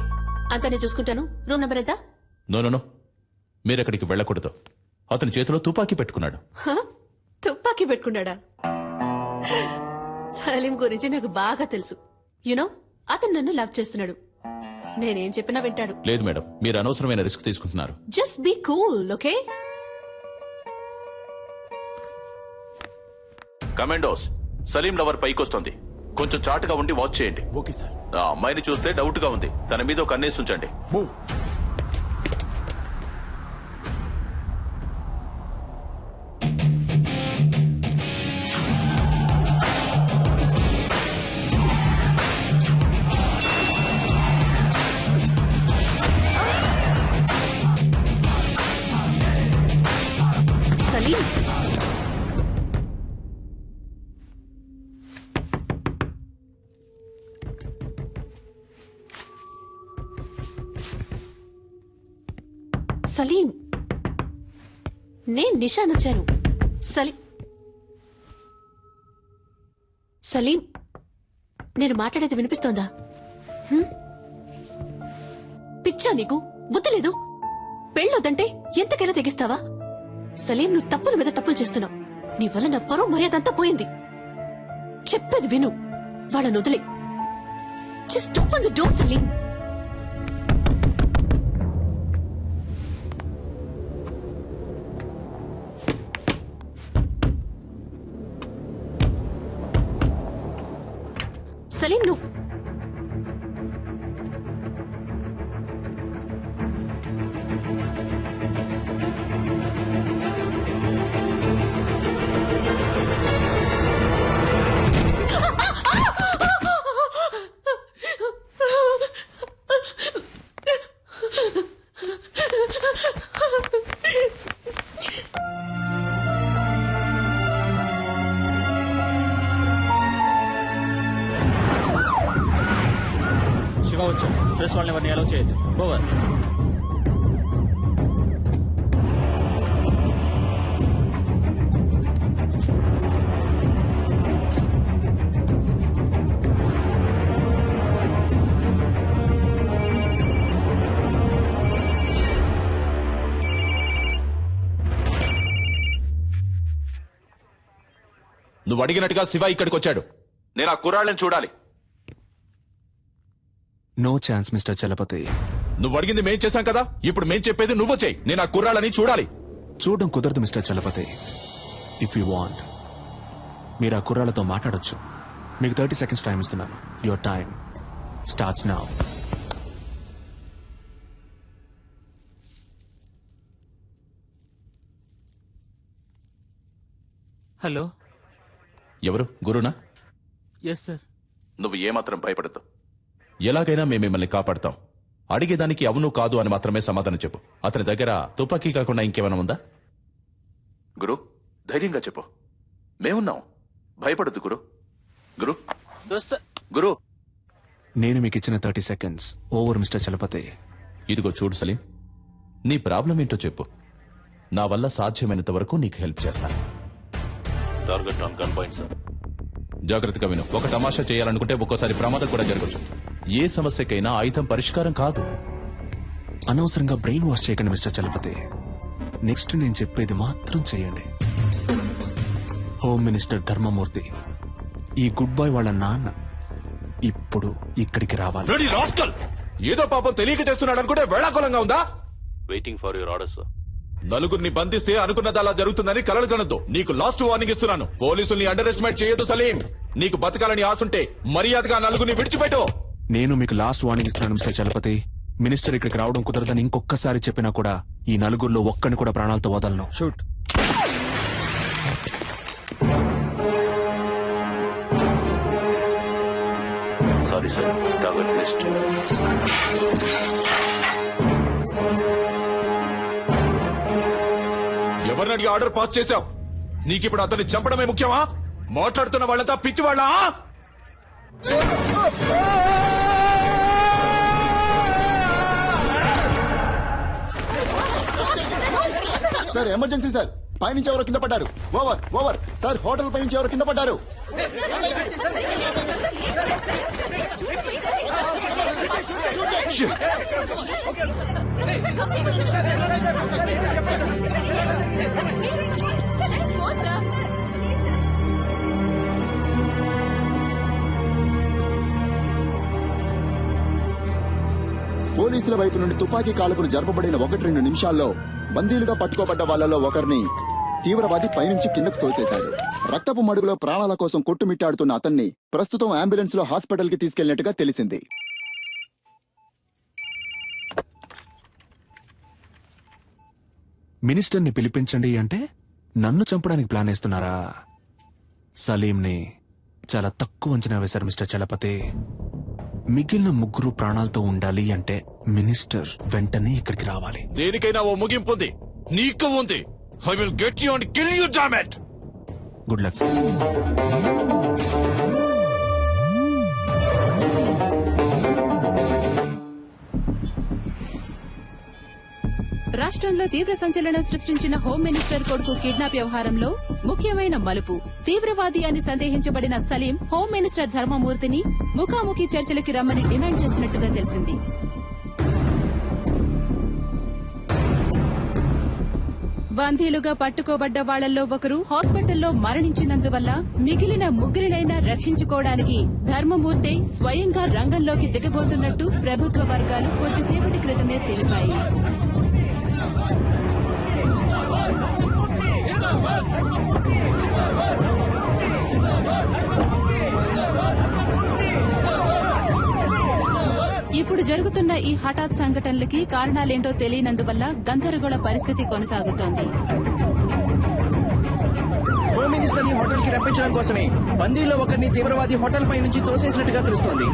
అంతా నేను చూసుకుంటాను. రూమ్ నెంబర్ ఎంత? నో, మీరెక్కడికి వెళ్ళకూడదు. అతని చేతిలో తుపాకీ పెట్టుకున్నాడు. తుపాకీ పెట్టుకున్నాడా? సలీం గురించి నాకు బాగా తెలుసు. యునో, అతను నన్ను లవ్ చేస్తున్నాడు. నేనేం చెప్పినా వింటాడు. లేదు మేడం, మీరు అనవసరమైన రిస్క్ తీసుకుంటున్నారు. Just be cool, okay? Commandos, Salim lover పైకొస్తుంది. కొంచెం చాటుగా ఉండి వాచ్ చేయండి. Okay sir. ఆ అమ్మాయిని చూస్తే డౌట్ గా ఉంది. తన మీద ఒక కన్నేసి ఉంచండి. సలీం, నేను నిషాన్ వచ్చాను. సలీం, నేను మాట్లాడేది వినిపిస్తోందా? పిచ్చా నీకు? బుద్ధి లేదు? పెళ్ళొద్దంటే ఎంతకైనా తెగిస్తావా? సలీం, నువ్వు తప్పుల మీద తప్పులు చేస్తున్నావు. నీ వల్ల నా పరువు మర్యాద అంతా పోయింది. చెప్పేది విను, వాళ్ళని వదిలే. Just open the door Salim. Salim, నువ్వు శివ వచ్చాం. ప్రెస్ వాళ్ళని ఎవరిని అలౌ చేయొద్దు. ఓవర్. నువ్వు అడిగినట్టుగా శివ ఇక్కడికి వచ్చాడు. నేను ఆ కుర్రాళ్ళని చూడాలి. No chance mister Chalapathi. నువ్వు అడిగింది మేం చేశాం కదా, ఇప్పుడు మేం చెప్పేది నువ్వు చేయి. నేను ఆ కుర్రాళ్ళని చూడాలి. చూడడం కుదరదు mister Chalapathi. If you want మీరు ఆ కుర్రాళ్ళతో మాట్లాడొచ్చు. మీకు 30 seconds టైం ఇస్తున్నాను. Your time starts now. Hello. ఎవరు? గురునా? Yes sir. నువ్వు ఏమాత్రం భయపడద్దు. ఎలాగైనా మేము మిమ్మల్ని కాపాడతాం. అడిగేదానికి అవును కాదు అని మాత్రమే సమాధానం చెప్పు. అతని దగ్గర తుపాకీ కాకుండా ఇంకేమైనా ఉందా? గురు, ధైర్యంగా చెప్పు. మేమున్నాం. భయపడద్దు గురు. గురు గురు నేను మీకు ఇచ్చిన 30 seconds ఓవర్ మిస్టర్ చలపతి. ఇదిగో చూడు సలీం, నీ ప్రాబ్లం ఏంటో చెప్పు. నా వల్ల సాధ్యమైనంత వరకు నీకు హెల్ప్ చేస్తాను. Target on gun point sir. జాగ్రత్తగా విను. ఒక తమాషా చేయాలనుకుంటే ఒక్కోసారి ప్రమాదం కూడా జరగచ్చు. ఏ సమస్యకైనా ఆయుధం పరిష్కారం కాదు. అనవసరంగా బ్రెయిన్ వాష్ చేయకండి మిస్టర్ చలపతి. నెక్స్ట్ నేను చెప్పేది మాత్రం చేయండి. హోమ్ మినిస్టర్ ధర్మమూర్తి, ఈ గుడ్ బాయ్ వాళ్ళ నాన్న ఇప్పుడు ఇక్కడికి రావాలి. Ready rascal! ఏదో పాపం తెలియక చేస్తున్నాడు అనుకుంటే వేళాకులంగా ఉందా? Waiting for your orders. నలుగురిని బంధిస్తే అనుకున్నది అలా జరుగుతుందని కలలు కనొద్దు. నీకు లాస్ట్ వార్నింగ్ ఇస్తున్నాను. పోలీసుల్ని అండర్ ఎస్టిమేట్ చేయొద్దు సలీం. నీకు బతకాలని ఆశుంటే మర్యాదగా నలుగురిని విడిచిపెట్టు. నేను మీకు లాస్ట్ వార్నింగ్ ఇస్తున్నాను మిస్టర్ చలపతి. మినిస్టర్ ఇక్కడికి రావడం కుదరదని ఇంకొకసారి చెప్పినా కూడా ఈ నలుగురిలో ఒక్కని కూడా ప్రాణాలతో వదలను. Shoot. Sorry sir, target list. ఎవరిని అడిగి ఆర్డర్ పాస్ చేశావు? నీకిప్పుడు అతన్ని చంపడమే ముఖ్యమా? మాట్లాడుతున్న వాళ్ళంతా పిచ్చివాళ్ళా? Sir emergency sir. పైనుంచి ఎవరో కింద పడ్డారు. Over over sir. హోటల్ పైనుంచి ఎవరో కింద పడ్డారు. పోలీసుల వైపు నుండి తుపాకీ కాల్పులు జరపబడిన 1-2 నిమిషాల్లో బందీలుగా పట్టుకోబడ్డ వాళ్లలో ఒకరిని తీవ్రవాది పైనుంచి కిందకు తోసేశాడు. రక్తపు మడుగులో ప్రాణాల కోసం కొట్టుమిట్టాడుతున్న అతన్ని ప్రస్తుతం అంబులెన్స్ లో హాస్పిటల్ కి తీసుకెళ్లినట్టుగా తెలిసింది. మినిస్టర్ని పిలిపించండి అంటే నన్ను చంపడానికి ప్లాన్ వేస్తున్నారా? సలీంని చాలా తక్కువ అంచనా వేశారు మిస్టర్ చలపతి. మిగిలిన ముగ్గురు ప్రాణాలతో ఉండాలి అంటే మినిస్టర్ వెంటనే ఇక్కడికి రావాలి. దేనికైనా ఓ ముగింపు ఉంది. నీకు ఉంది. I will get you and kill you, damn it. Good luck sir. రాష్ట్ర రాష్ట్రంలో తీవ్ర సంచలనం సృష్టించిన హోం మినిస్టర్ కొడుకు కిడ్నాప్ వ్యవహారంలో ముఖ్యమైన మలుపు. తీవ్రవాది అని సందేహించబడిన సలీం హోం మినిస్టర్ ధర్మమూర్తిని ముఖాముఖి చర్చలకి రమ్మని డిమాండ్ చేసినట్టుగా తెలిసింది. బందీలుగా పట్టుకోబడ్డ వాళ్లలో ఒకరు హాస్పిటల్లో మరణించినందువల్ల మిగిలిన ముగ్గురినైనా రక్షించుకోవడానికి ధర్మమూర్తి స్వయంగా రంగంలోకి దిగబోతున్నట్టు ప్రభుత్వ వర్గాలు కొద్దిసేపటి క్రితమే తెలిపాయి. ఇప్పుడు జరుగుతున్న ఈ హఠాత్ సంఘటనలకి కారణాలేంటో తెలియనందువల్ల గందరగోళ పరిస్థితి కొనసాగుతోంది. హోమ్ మినిస్టర్ ని హోటల్ కి రప్పించడం కోసమే బందీలో ఒకరిని తీవ్రవాది హోటల్ పై నుంచి తోసేసినట్టుగా తెలుస్తోంది.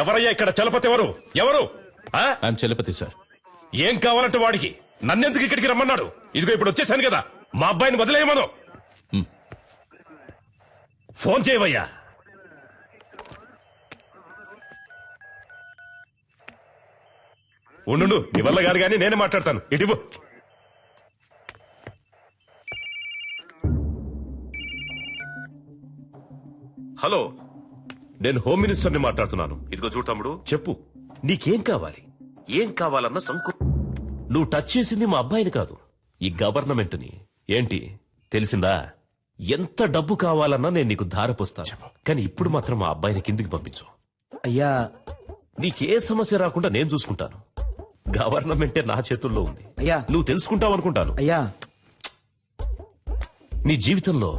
ఎవరయ్యా ఇక్కడ చలపతి? ఎవరు ఎవరు? I'm Chalapathi sir. ఏం కావాలంటే వాడికి? నన్నెందుకు ఇక్కడికి రమ్మన్నాడు? ఇదిగో ఇప్పుడు వచ్చేసాను కదా, మా అబ్బాయిని వదిలేయమను. ఫోన్ చేయవయ్యా. ఉండు, నీ వల్ల కాదు కానీ నేనే మాట్లాడతాను. ఇటు హలో, నేను హోమ్ మినిస్టర్ని మాట్లాడుతున్నాను. ఇదిగో చూడు తమ్ముడు, చెప్పు నీకేం కావాలి? ఏం కావాలన్న సంకు. నువ్వు టచ్ చేసింది మా అబ్బాయిని కాదు, ఈ గవర్నమెంట్ని. ఏంటి తెలిసిందా? ఎంత డబ్బు కావాలన్నా నేను నీకు ధారపోస్తాను, కానీ ఇప్పుడు మాత్రం మా అబ్బాయిని కిందికి పంపించు. అయ్యా, నీకే సమస్య రాకుండా నేను చూసుకుంటాను. గవర్నమెంటే నా చేతుల్లో ఉంది. అయ్యా, నువ్వు తెలుసుకుంటావు అనుకుంటాను. అయ్యా, నీ జీవితంలో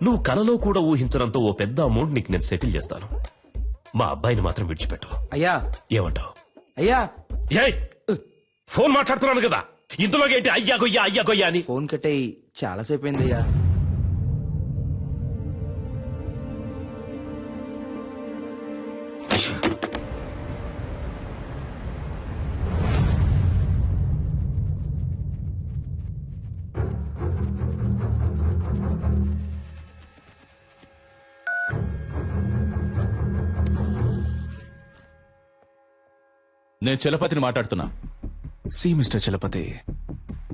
నువ్వు కలలో కూడా ఊహించడంతో ఓ పెద్ద అమౌంట్ నీకు నేను సెటిల్ చేస్తాను. మా అబ్బాయిని మాత్రం విడిచిపెట్టు. అయ్యా, ఏమంటావు? అయ్యా, ఏయ్, ఫోన్ మాట్లాడుతున్నాను కదా, ఇందులోకి ఏంటి అయ్యా గొయ్యా అని? ఫోన్ కట్టేయి, చాలాసేపు అయిందయ్యా. నేను చలపతిని మాట్లాడుతున్నా. సి మిస్టర్ చలపతి,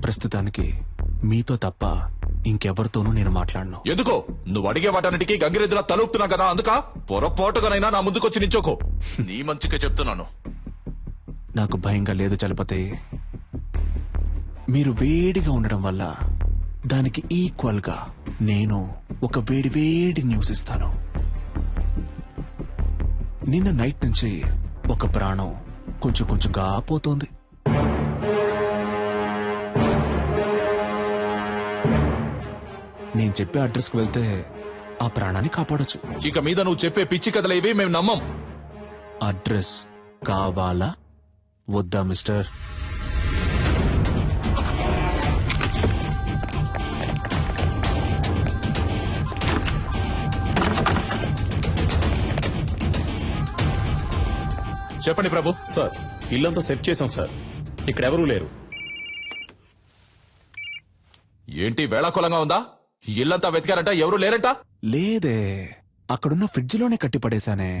ప్రస్తుతానికి మీతో తప్ప ఇంకెవరితోనూ నేను మాట్లాడను. ఎందుకో? నువ్వు అడిగే వాటన్నిటికీ గంగిరెద్దులా తలూపుతున్నా కదా, అందుక పొరపాటుగానైనా నా ముందుకొచ్చి నించోకో. నీ మంచిగా చెప్తున్నాను. నాకు భయంగా లేదు చలపతి. మీరు వేడిగా ఉండడం వల్ల దానికి ఈక్వల్ గా నేను ఒక వేడి న్యూస్ ఇస్తాను. నిన్న నైట్ నుంచి ఒక ప్రాణం కొంచెంగా పోతోంది. నేను చెప్పే అడ్రస్ కు వెళ్తే ఆ ప్రాణాన్ని కాపాడొచ్చు. ఇక మీద నువ్వు చెప్పే పిచ్చి కథలేవి మేము నమ్మం. అడ్రస్ కావాలా వద్దా మిస్టర్? చెప్పండి ప్రభు. సార్, ఇల్లంతా సెట్ చేశాం సార్, ఇక్కడ ఎవరూ లేరు. ఏంటి వేళాకోళంగా ఉందా? ఇల్లంతా వెతికారంట, ఎవరు లేరంట? లేదే, అక్కడున్న ఫ్రిడ్జ్ లోనే కట్టి పడేశానే.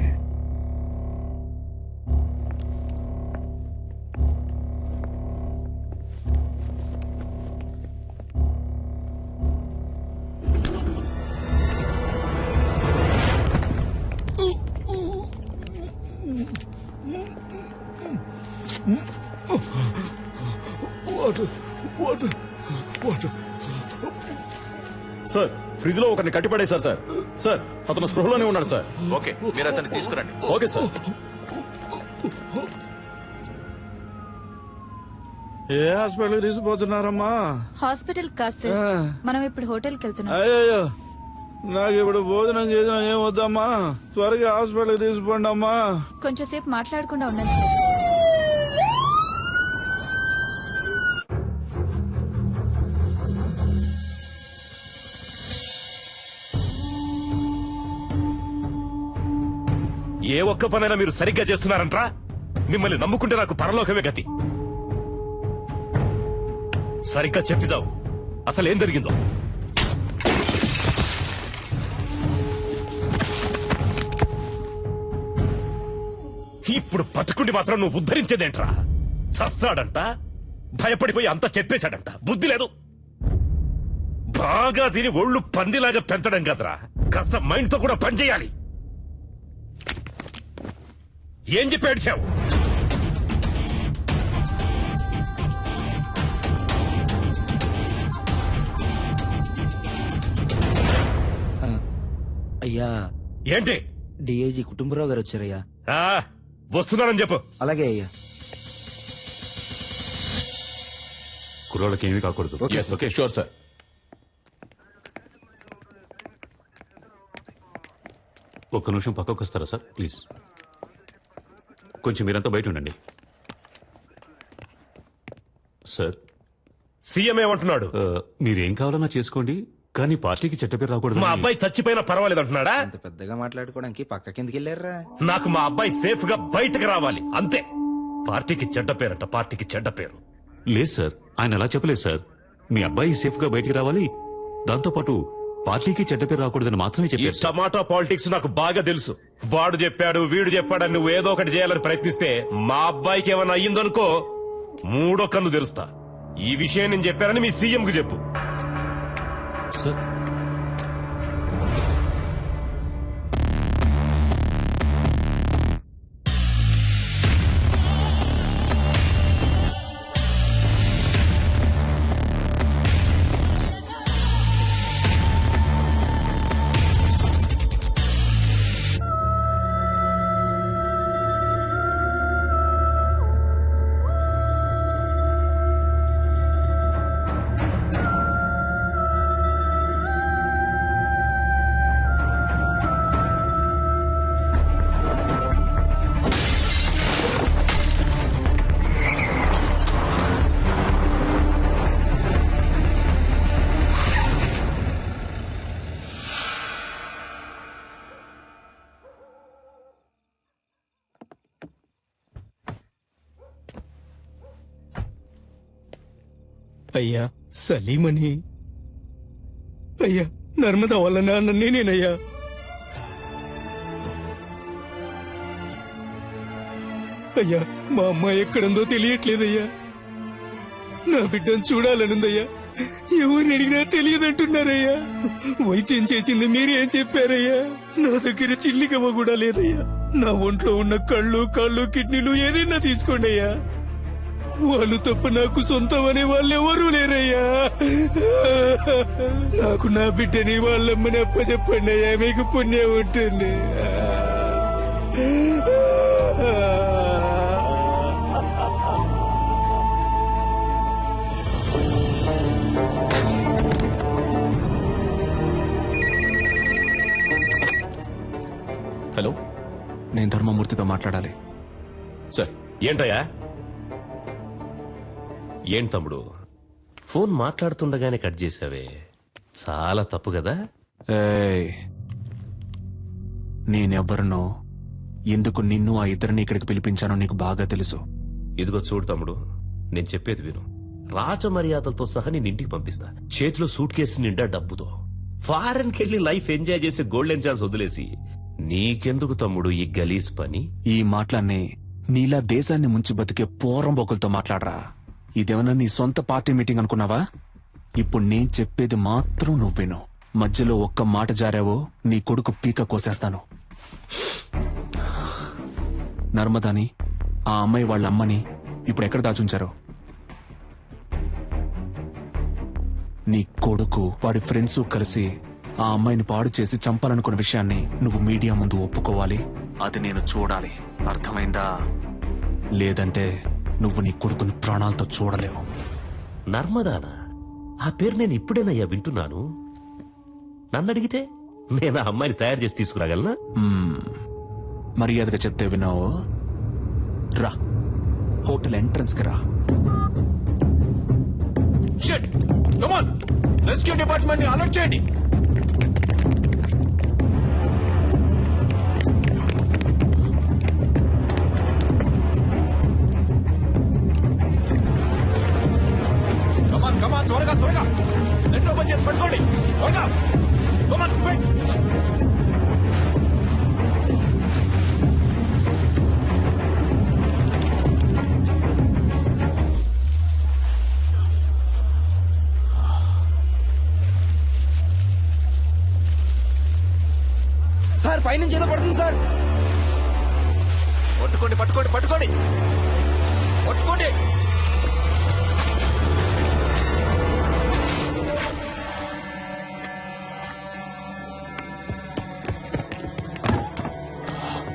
సార్, ఫ్రిడ్జ్ లో ఒకరిని కట్టిపడేశారు సార్. సార్, అతను స్పృహలోనే ఉన్నాడు సార్. ఓకే, మీరు అతన్ని తీసుకురండి. Okay sir. ఏ హాస్పిటల్ తీసుకుపోతున్నారమ్మా? హాస్పిటల్ కాదు సార్, మనం ఇప్పుడు హోటల్కి వెళ్తున్నాం. అయ్యో, నాకు ఇప్పుడు భోజనం చేసిన ఏం వద్దమ్మా, త్వరగా హాస్పిటల్కి తీసుకోండి అమ్మా. కొంచెం సేపు మాట్లాడకుండా ఉండండి. ఏ ఒక్క పనైనా మీరు సరిగ్గా చేస్తున్నారంట్రా? మిమ్మల్ని నమ్ముకుంటే నాకు పరలోకమే గతి. సరిగ్గా చెప్పిదావు, అసలు ఏం జరిగిందో. ఇప్పుడు బతుకుండి మాత్రం నువ్వు ఉద్ధరించేదేంట్రా? చస్తాడంట, భయపడిపోయి అంతా చెప్పేశాడంట. బుద్ధి లేదు. బాగా తిని ఒళ్ళు పందిలాగా పెంచడం కదరా, కాస్త మైండ్ తో కూడా పనిచేయాలి. ఏం చెప్పి ఏడ్చావు? అయ్యా, ఏంటి? డిఐజీ కుటుంబరావు గారు వచ్చారయ్యా. వస్తున్నానని చెప్పు. అలాగే అయ్యా. కుర్రోళ్ళకి ఏమీ కాకూడదు. Okay sure sir. ఒక్క నిమిషం పక్కకు వస్తారా సార్ ప్లీజ్? కొంచెం మీరంతా బయట ఉండండి. సార్, సీఎం ఏమంటున్నాడు? మీరేం కావాలన్నా చేసుకోండి, కానీ పార్టీకి చెడ్డ పేరు రాకూడదు. మా అబ్బాయి చచ్చిపోయినా పర్వాలేదు అంటున్నాడా? అంత పెద్దగా మాట్లాడుకోవడానికి పక్క కిందకి వెళ్ళారా? నాకు మా అబ్బాయి సేఫ్ గా బయటకు రావాలి అంతే. పార్టీకి చెడ్డ పేరంట, పార్టీకి చెడ్డ పేరు. లేదు సార్, ఆయన అలా చెప్పలేదు సార్. మీ అబ్బాయి సేఫ్ గా బయటికి రావాలి, దాంతోపాటు పార్టీకి చెడ్డ పేరు రాకూడదని మాత్రమే ఈ చెప్పారు. టమాటా పాలిటిక్స్ నాకు బాగా తెలుసు. వాడు చెప్పాడు, వీడు చెప్పాడని నువ్వు ఏదో ఒకటి చేయాలని ప్రయత్నిస్తే మా అబ్బాయికి ఏమైనా అయ్యిందనుకో మూడో కన్ను తెరుస్తా. ఈ విషయం నేను చెప్పానని మీ సీఎం కు చెప్పు. సార్, అయ్యా సలీమని, అయ్యా నర్మదా వాళ్ళ నాన్న నేనేనయ్యా. అయ్యా, మా అమ్మాయి ఎక్కడుందో తెలియట్లేదయ్యా. నా బిడ్డను చూడాలనుందయ్యా. ఎవరిని అడిగినా తెలియదంటున్నారయ్యా. వైద్యం చేసింది మీరేం చెప్పారయ్యా? నా దగ్గర చిల్లికమ్మ కూడా లేదయ్యా. నా ఒంట్లో ఉన్న కళ్ళు, కాళ్ళు, కిడ్నీలు ఏదైనా తీసుకోండి అయ్యా. వాళ్ళు తప్ప నాకు సొంతం అనే వాళ్ళు ఎవరూ లేరయ్యా. నాకు నా బిడ్డని వాళ్ళమ్మని అప్పచెప్పండి అయ్యా, మీకు పుణ్యం ఉంటుంది. హలో, నేను ధర్మమూర్తితో మాట్లాడాలి. సార్. ఏంటయ్యా? ఏం తమ్ముడు, ఫోన్ మాట్లాడుతుండగానే కట్ చేసావే, చాలా తప్పు కదా? ఏయ్, నేనెవ్వరినో, ఎందుకు నిన్ను ఆ ఇద్దరిని ఇక్కడికి పిలిపించానో నీకు బాగా తెలుసు. ఇదిగో చూడు తమ్ముడు, నేను చెప్పేది విను. రాజమర్యాదలతో సహా నేను ఇంటికి పంపిస్తా, చేతిలో సూట్ కేసు నిండా డబ్బుతో. ఫారెన్ కెళ్లి లైఫ్ ఎంజాయ్ చేసి గోల్డెన్ ఛాన్స్ వదిలేసి నీకెందుకు తమ్ముడు ఈ గలీజ్ పని? ఈ మాటలన్నీ నీలా దేశాన్ని ముంచి బతికే పోరంబోకులతో మాట్లాడరా. ఇదేమన్నా నీ సొంత పార్టీ మీటింగ్ అనుకున్నావా? ఇప్పుడు నేను చెప్పేది మాత్రం నువ్వు విను. మధ్యలో ఒక్క మాట జారావో నీ కొడుకు పీక కోసేస్తాను. నర్మదాని, ఆ అమ్మాయి వాళ్ళ అమ్మని ఇప్పుడు ఎక్కడ దాచుంచారో? నీ కొడుకు వాడి ఫ్రెండ్స్ కలిసి ఆ అమ్మాయిని పాడు చేసి చంపాలనుకున్న విషయాన్ని నువ్వు మీడియా ముందు ఒప్పుకోవాలి. అది నేను చూడాలి, అర్థమైందా? లేదంటే నువ్వు నీ కొడుకుని ప్రాణాలతో చూడలేవు. నర్మదానా? ఆ పేరు నేను ఇప్పుడేనయ్యా వింటున్నాను. నన్ను అడిగితే నేను ఆ అమ్మాయిని తయారు చేసి తీసుకురాగలనా? మర్యాదగా చెప్తే విన్నావు. రా, హోటల్ ఎంట్రన్స్ కి రా. రెస్క్యూ డిపార్ట్మెంట్ ని అలర్ట్ చేయండి. కమాన్ త్వరగా త్వరగా నెట్ ఓపెన్ చేసి పట్టుకోండి త్వరగా. Come on quick. సార్ పైనుంచి ఏదో పడుతుంది సార్. పట్టుకోండి పట్టుకోండి పట్టుకోండి పట్టుకోండి.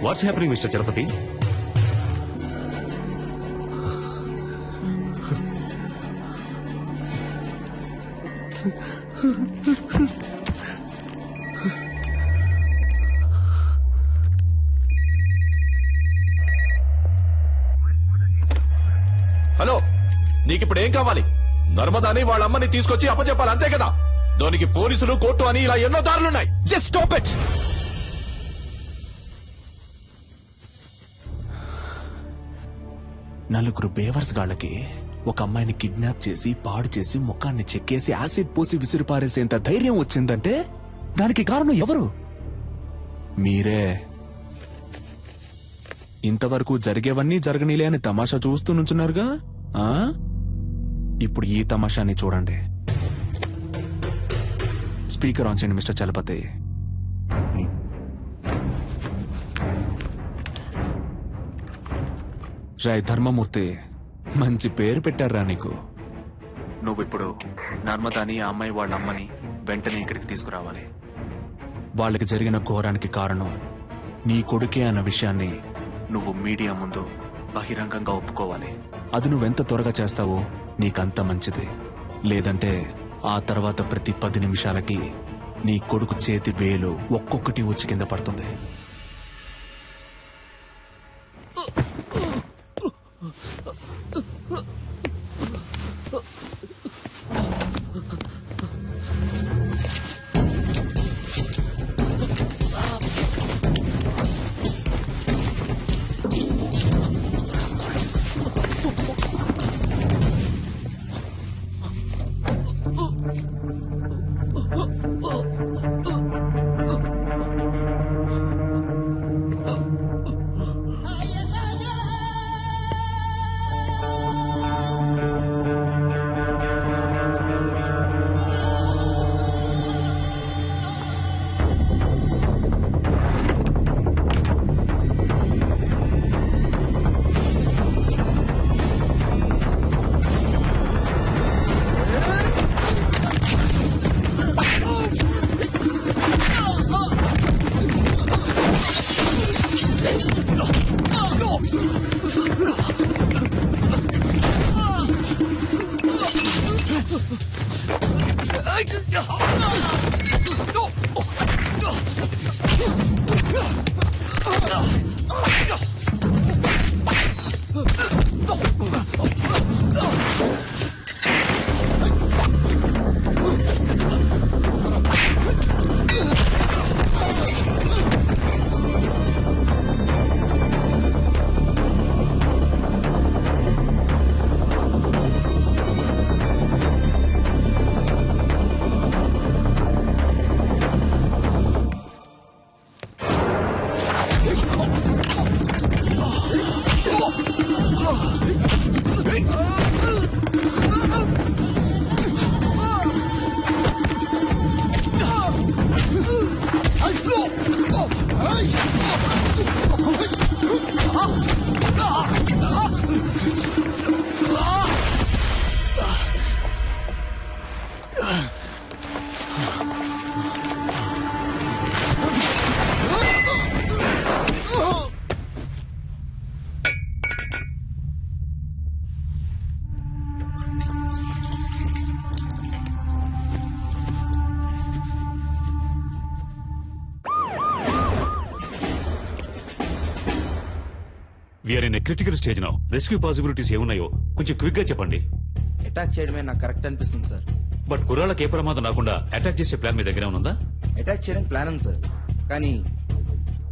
What's happening mister Chalapathi? Hello, నీకిప్పుడు ఏం కావాలి? నర్మదాని వాళ్ళ అమ్మని తీసుకొచ్చి అప్పచెప్పాలి, అంతే కదా? దానికి పోలీసులు, కోర్టు అని ఇలా ఎన్నో దారులున్నాయి. Just stop it. నలుగురు బేవర్స్ గాళ్ళకి ఒక అమ్మాయిని కిడ్నాప్ చేసి పాడు చేసి ముఖాన్ని చెక్కేసి యాసిడ్ పోసి విసిరిపారేసేంత ధైర్యం వచ్చిందంటే దానికి కారణం ఎవరు? మీరే. ఇంతవరకు జరిగేవన్నీ జరగనీలే అని తమాషా చూస్తూ నుంచున్నారుగా. ఇప్పుడు ఈ తమాషాని చూడండి. స్పీకర్ ఆన్ చేయండి మిస్టర్ చలపతి. రాయ్ ధర్మమూర్తి, మంచి పేరు పెట్టారా నీకు. నువ్విప్పుడు నర్మదాని ఆ అమ్మాయి వాళ్ళ అమ్మని వెంటనే ఇక్కడికి తీసుకురావాలి. వాళ్ళకి జరిగిన ఘోరానికి కారణం నీ కొడుకే అన్న విషయాన్ని నువ్వు మీడియా ముందు బహిరంగంగా ఒప్పుకోవాలి. అది నువ్వెంత త్వరగా చేస్తావో నీకంత మంచిది. లేదంటే ఆ తర్వాత ప్రతి 10 నిమిషాలకి నీ కొడుకు చేతి వేలు ఒక్కొక్కటి వచ్చి కింద పడుతుంది. We're in critical stage now. Rescue possibilities ఏమున్నాయో కొంచెం క్విక్ గా చెప్పండి. అటాక్ చేయడమే నాకు కరెక్ట్ అనిపిస్తుంది సార్. బట్ కుర్రాళ్ళకి ఏ ప్రమాదం రాకుండా అటాక్ చేసే ప్లాన్ మీ దగ్గర ఉందా? అటాక్ చేయడానికి ప్లాన్ ఉంది సార్, కానీ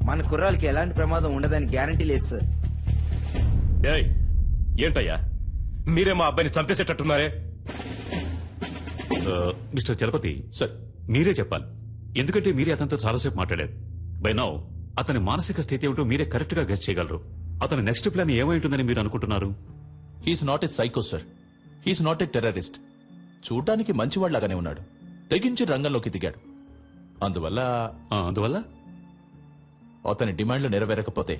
మన కుర్రాలకి ఎలాంటి ప్రమాదం ఉండదని గ్యారంటీ లేదు సార్. ఏయ్, ఏంటయ్యా మీరే మా అబ్బాయిని చంపేసేటట్టున్నారే? మిస్టర్ చలపతి సార్, మీరే చెప్పాలి. ఎందుకంటే మీరే అతనితో చాలాసేపు మాట్లాడారు. బై నౌ అతని మానసిక స్థితి ఏమిటో మీరే కరెక్ట్ గా గెస్ చేయగలరు. అతని నెక్స్ట్ ప్లాన్ ఏమై ఉంటుందని మీరు అనుకుంటున్నారు? He's not a psycho sir, he's not a terrorist. చూడ్డానికి మంచివాళ్లాగానే ఉన్నాడు, తెగించి రంగంలోకి దిగాడు. అందువల్ల అతని డిమాండ్లు నెరవేరకపోతే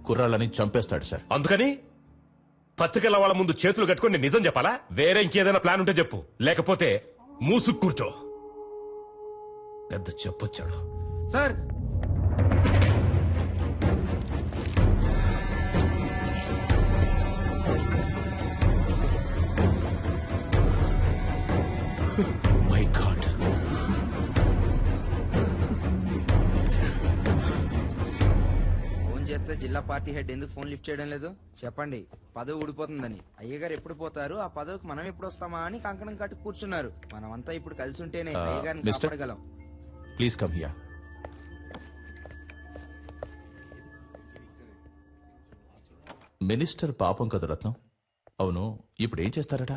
కుర్రాళ్ళని చంపేస్తాడు సార్. అందుకని పత్రికల వాళ్ళ ముందు చేతులు కట్టుకుని నిజం చెప్పాలా? వేరే ఇంకేదైనా ప్లాన్ ఉంటే చెప్పు, లేకపోతే మూసుకు కూర్చో. పెద్ద చెప్పొచ్చాడు సార్. మై గాడ్, ఫోన్ చేస్తే జిల్లా పార్టీ హెడ్ ఎందుకు ఫోన్ లిఫ్ట్ చేయడం లేదు చెప్పండి? పదవి ఊడిపోతుందని. అయ్యగారు ఎప్పుడు పోతారు, ఆ పదవికి మనం ఎప్పుడు వస్తామా అని కంకణం కట్టి కూర్చున్నారు. మనమంతా ఇప్పుడు కలిసి ఉంటేనే అయ్యగారిని మిస్టర్, కాపాడగలం. Please come here. మినిస్టర్ పాపం కదా రత్నం. అవును, ఇప్పుడు ఏం చేస్తారట?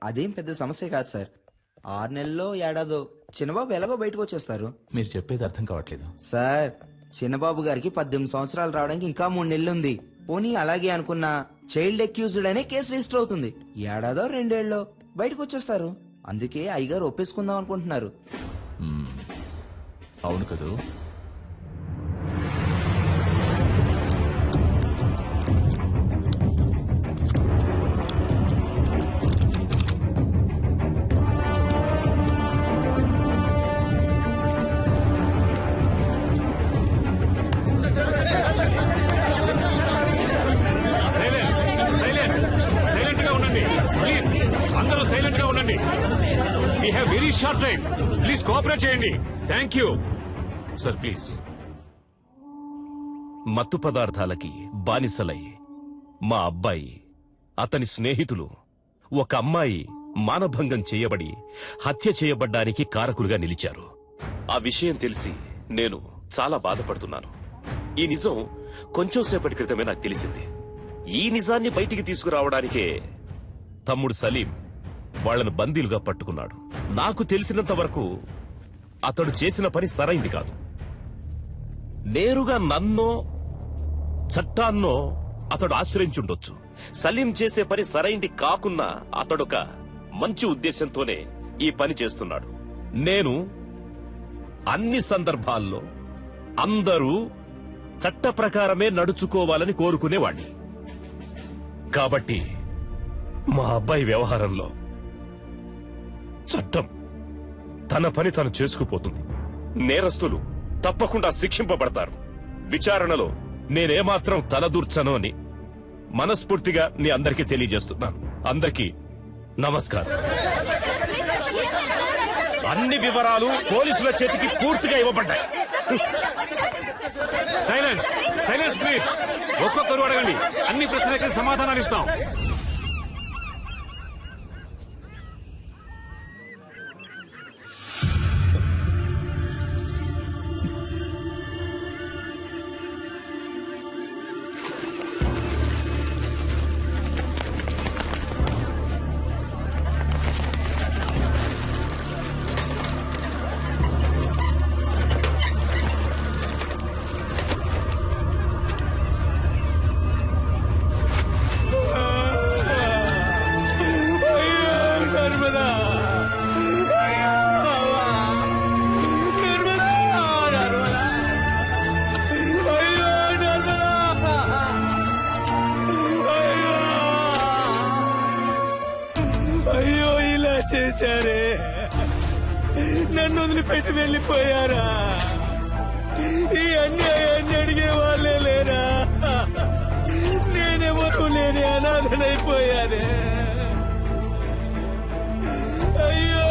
అదేం పెద్ద సమస్య కాదు సార్. 6 నెలల్లో ఏడాదో చిన్నబాబు ఎలాగో బయటకు వచ్చేస్తారు. మీరు చెప్పేది అర్థం కావట్లేదు సార్. చిన్నబాబు గారికి 18 సంవత్సరాలు రావడానికి ఇంకా 3 నెలలు ఉంది. పోనీ అలాగే అనుకున్నా చైల్డ్ అక్యూజ్డ్ అనే కేసు రిజిస్టర్ అవుతుంది. ఏడాదో 2 ఏళ్ళలో బయటకు వచ్చేస్తారు. అందుకే అయ్యగారు ఒప్పేసుకుందాం అనుకుంటున్నారు. అవును కదూ? సైలెంట్ గా ఉండండి ప్లీజ్. అందరూ సైలెంట్ గా ఉండండి. We have very short time. Please cooperate చేయండి. Thank you sir. ప్లీజ్. మత్తు పదార్థాలకి బానిసలై మా అబ్బాయి, అతని స్నేహితులు, ఒక అమ్మాయి మానభంగం చేయబడి హత్య చేయబడ్డానికి కారకులుగా నిలిచారు. ఆ విషయం తెలిసి నేను చాలా బాధపడుతున్నాను. ఈ నిజం కొంచెం సేపటి క్రితమే నాకు తెలిసింది. ఈ నిజాన్ని బయటికి తీసుకురావడానికే తమ్ముడు సలీం వాళ్లను బందీలుగా పట్టుకున్నాడు. నాకు తెలిసినంత వరకు అతడు చేసిన పని సరైంది కాదు. నేరుగా నన్నో చట్టాన్నో అతడు ఆశ్రయించుండొచ్చు. సలీం చేసే పని సరైంది కాకున్నా అతడొక మంచి ఉద్దేశంతోనే ఈ పని చేస్తున్నాడు. నేను అన్ని సందర్భాల్లో అందరూ చట్ట ప్రకారమే నడుచుకోవాలని కోరుకునేవాణ్ణి. కాబట్టి మా అబ్బాయి వ్యవహారంలో చట్టం తన పని తను చేసుకుపోతుంది. నేరస్తులు తప్పకుండా శిక్షింపబడతారు. విచారణలో నేనేమాత్రం తలదూర్చను అని మనస్ఫూర్తిగా నీ అందరికీ తెలియజేస్తున్నాను. అందరికీ నమస్కారం. అన్ని వివరాలు పోలీసుల చేతికి పూర్తిగా ఇవ్వబడ్డాయి. Silence, silence please. ఒక్కొక్కరు అడగండి, అన్ని ప్రశ్నలకి సమాధానాలు ఇస్తాం. అయ్యో, ఇలా చేశారే, నన్ను వదిలిపెట్టి వెళ్ళిపోయారా? ఈ అన్యాయాన్ని అడిగే వాళ్ళే లేరా? నేనెవరూ లేని అనాథనైపోయానే. అయ్యో,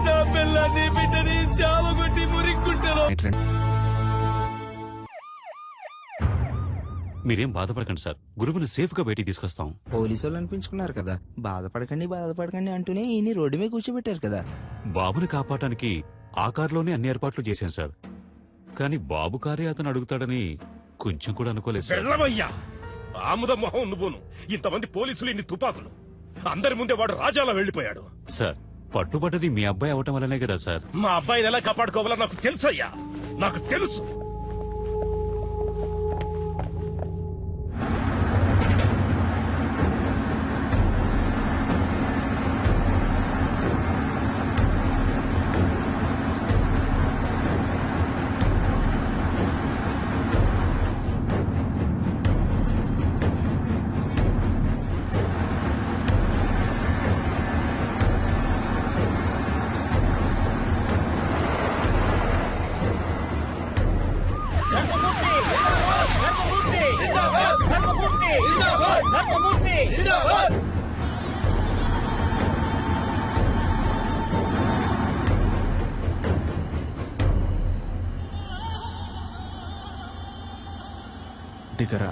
నా పిల్లాన్ని బిడ్డని చావగొట్టి మురిక్కుంటలో. మీరేం బాధపడకండి సార్ గురువుని సేఫ్ గా బయటికి తీసుకొస్తాం. పోలీసు వాళ్ళు అనిపించుకున్నారు కదా, బాధపడకండి అంటూనే ఈయన రోడ్డు మీద కూర్చోబెట్టారు కదా. బాబుని కాపాడటానికి ఆ కారులోనే అన్ని ఏర్పాట్లు చేశాం సార్. కానీ బాబు కారే అతను అడుగుతాడని కొంచెం కూడా అనుకోలేదు సార్. వెళ్ళవయ్యా ఆముద మొహం నువ్వును. ఇంతమంది పోలీసులు, ఇన్ని తుపాకులు, అందరి ముందే వాడు రాజాలా వెళ్లిపోయాడు. సార్ పట్టుబడ్డది మీ అబ్బాయి అవటం వల్లనే కదా సార్. మా అబ్బాయిని ఎలా కాపాడుకోవాలో నాకు తెలుసయ్యా, నాకు తెలుసు. దిగరా.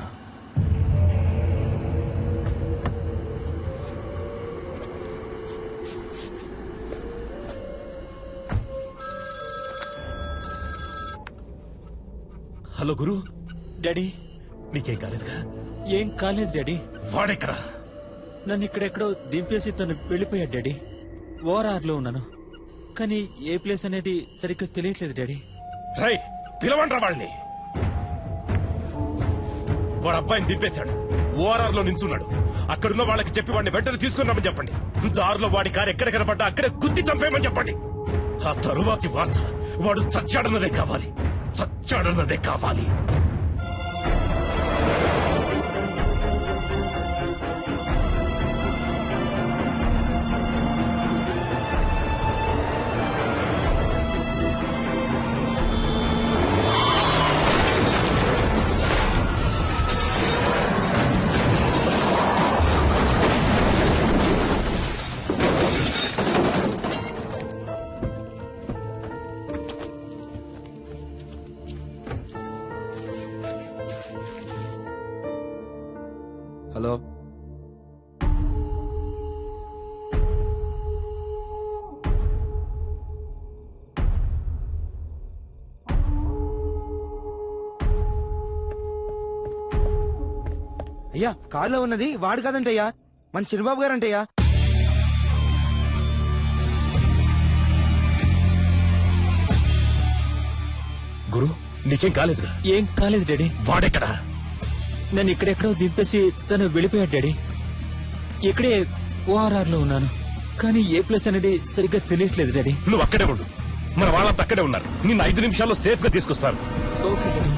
హలో గురు, డాడీ నీకేం కాలేదుగా? ఏం కాలేదు డాడీ. వాడెక్కడా? నన్ను ఇక్కడెక్కడో దింపేసి తను వెళ్ళిపోయాడు డాడీ. ఓఆర్ఆర్ లో ఉన్నాను, కానీ ఏ ప్లేస్ అనేది సరిగ్గా తెలియట్లేదు డాడీ. రై పిలవండ్రా వాళ్ళని. వాడు అబ్బాయిని దింపేశాడు, ఓఆర్ఆర్ లో నించున్నాడు. అక్కడున్న వాళ్ళకి చెప్పి వాడిని వెంటనే తీసుకుని రమ్మని చెప్పండి. దారిలో వాడి కారు ఎక్కడ కనపడ్డా అక్కడే గుద్ది చంపేయమని చెప్పండి. ఆ తరువాతి వార్త వాడు చచ్చాడన్నదే కావాలి, చచ్చాడన్నదే కావాలి. హలో, అయ్యా కారులో ఉన్నది వాడు కాదంటయ్యా, మన చిన్నబాబు గారంటయ్యా. గురు నీకేం కాలేదుగా? ఏం కాలేదు డాడీ. వాడెక్కడా? నన్ను ఇక్కడెక్కడో దింపేసి తను వెళ్ళిపోయాడు డాడీ. ఇక్కడే ఓఆర్ఆర్ లో ఉన్నాను, కానీ ఏ ప్లేస్ అనేది సరిగ్గా తెలియట్లేదు డాడీ. నువ్వు అక్కడే ఉండు, మన వాళ్ళంతా అక్కడే ఉన్నారు. నిన్ను 5 నిమిషాల్లో సేఫ్ గా తీసుకొస్తాను. Okay daddy.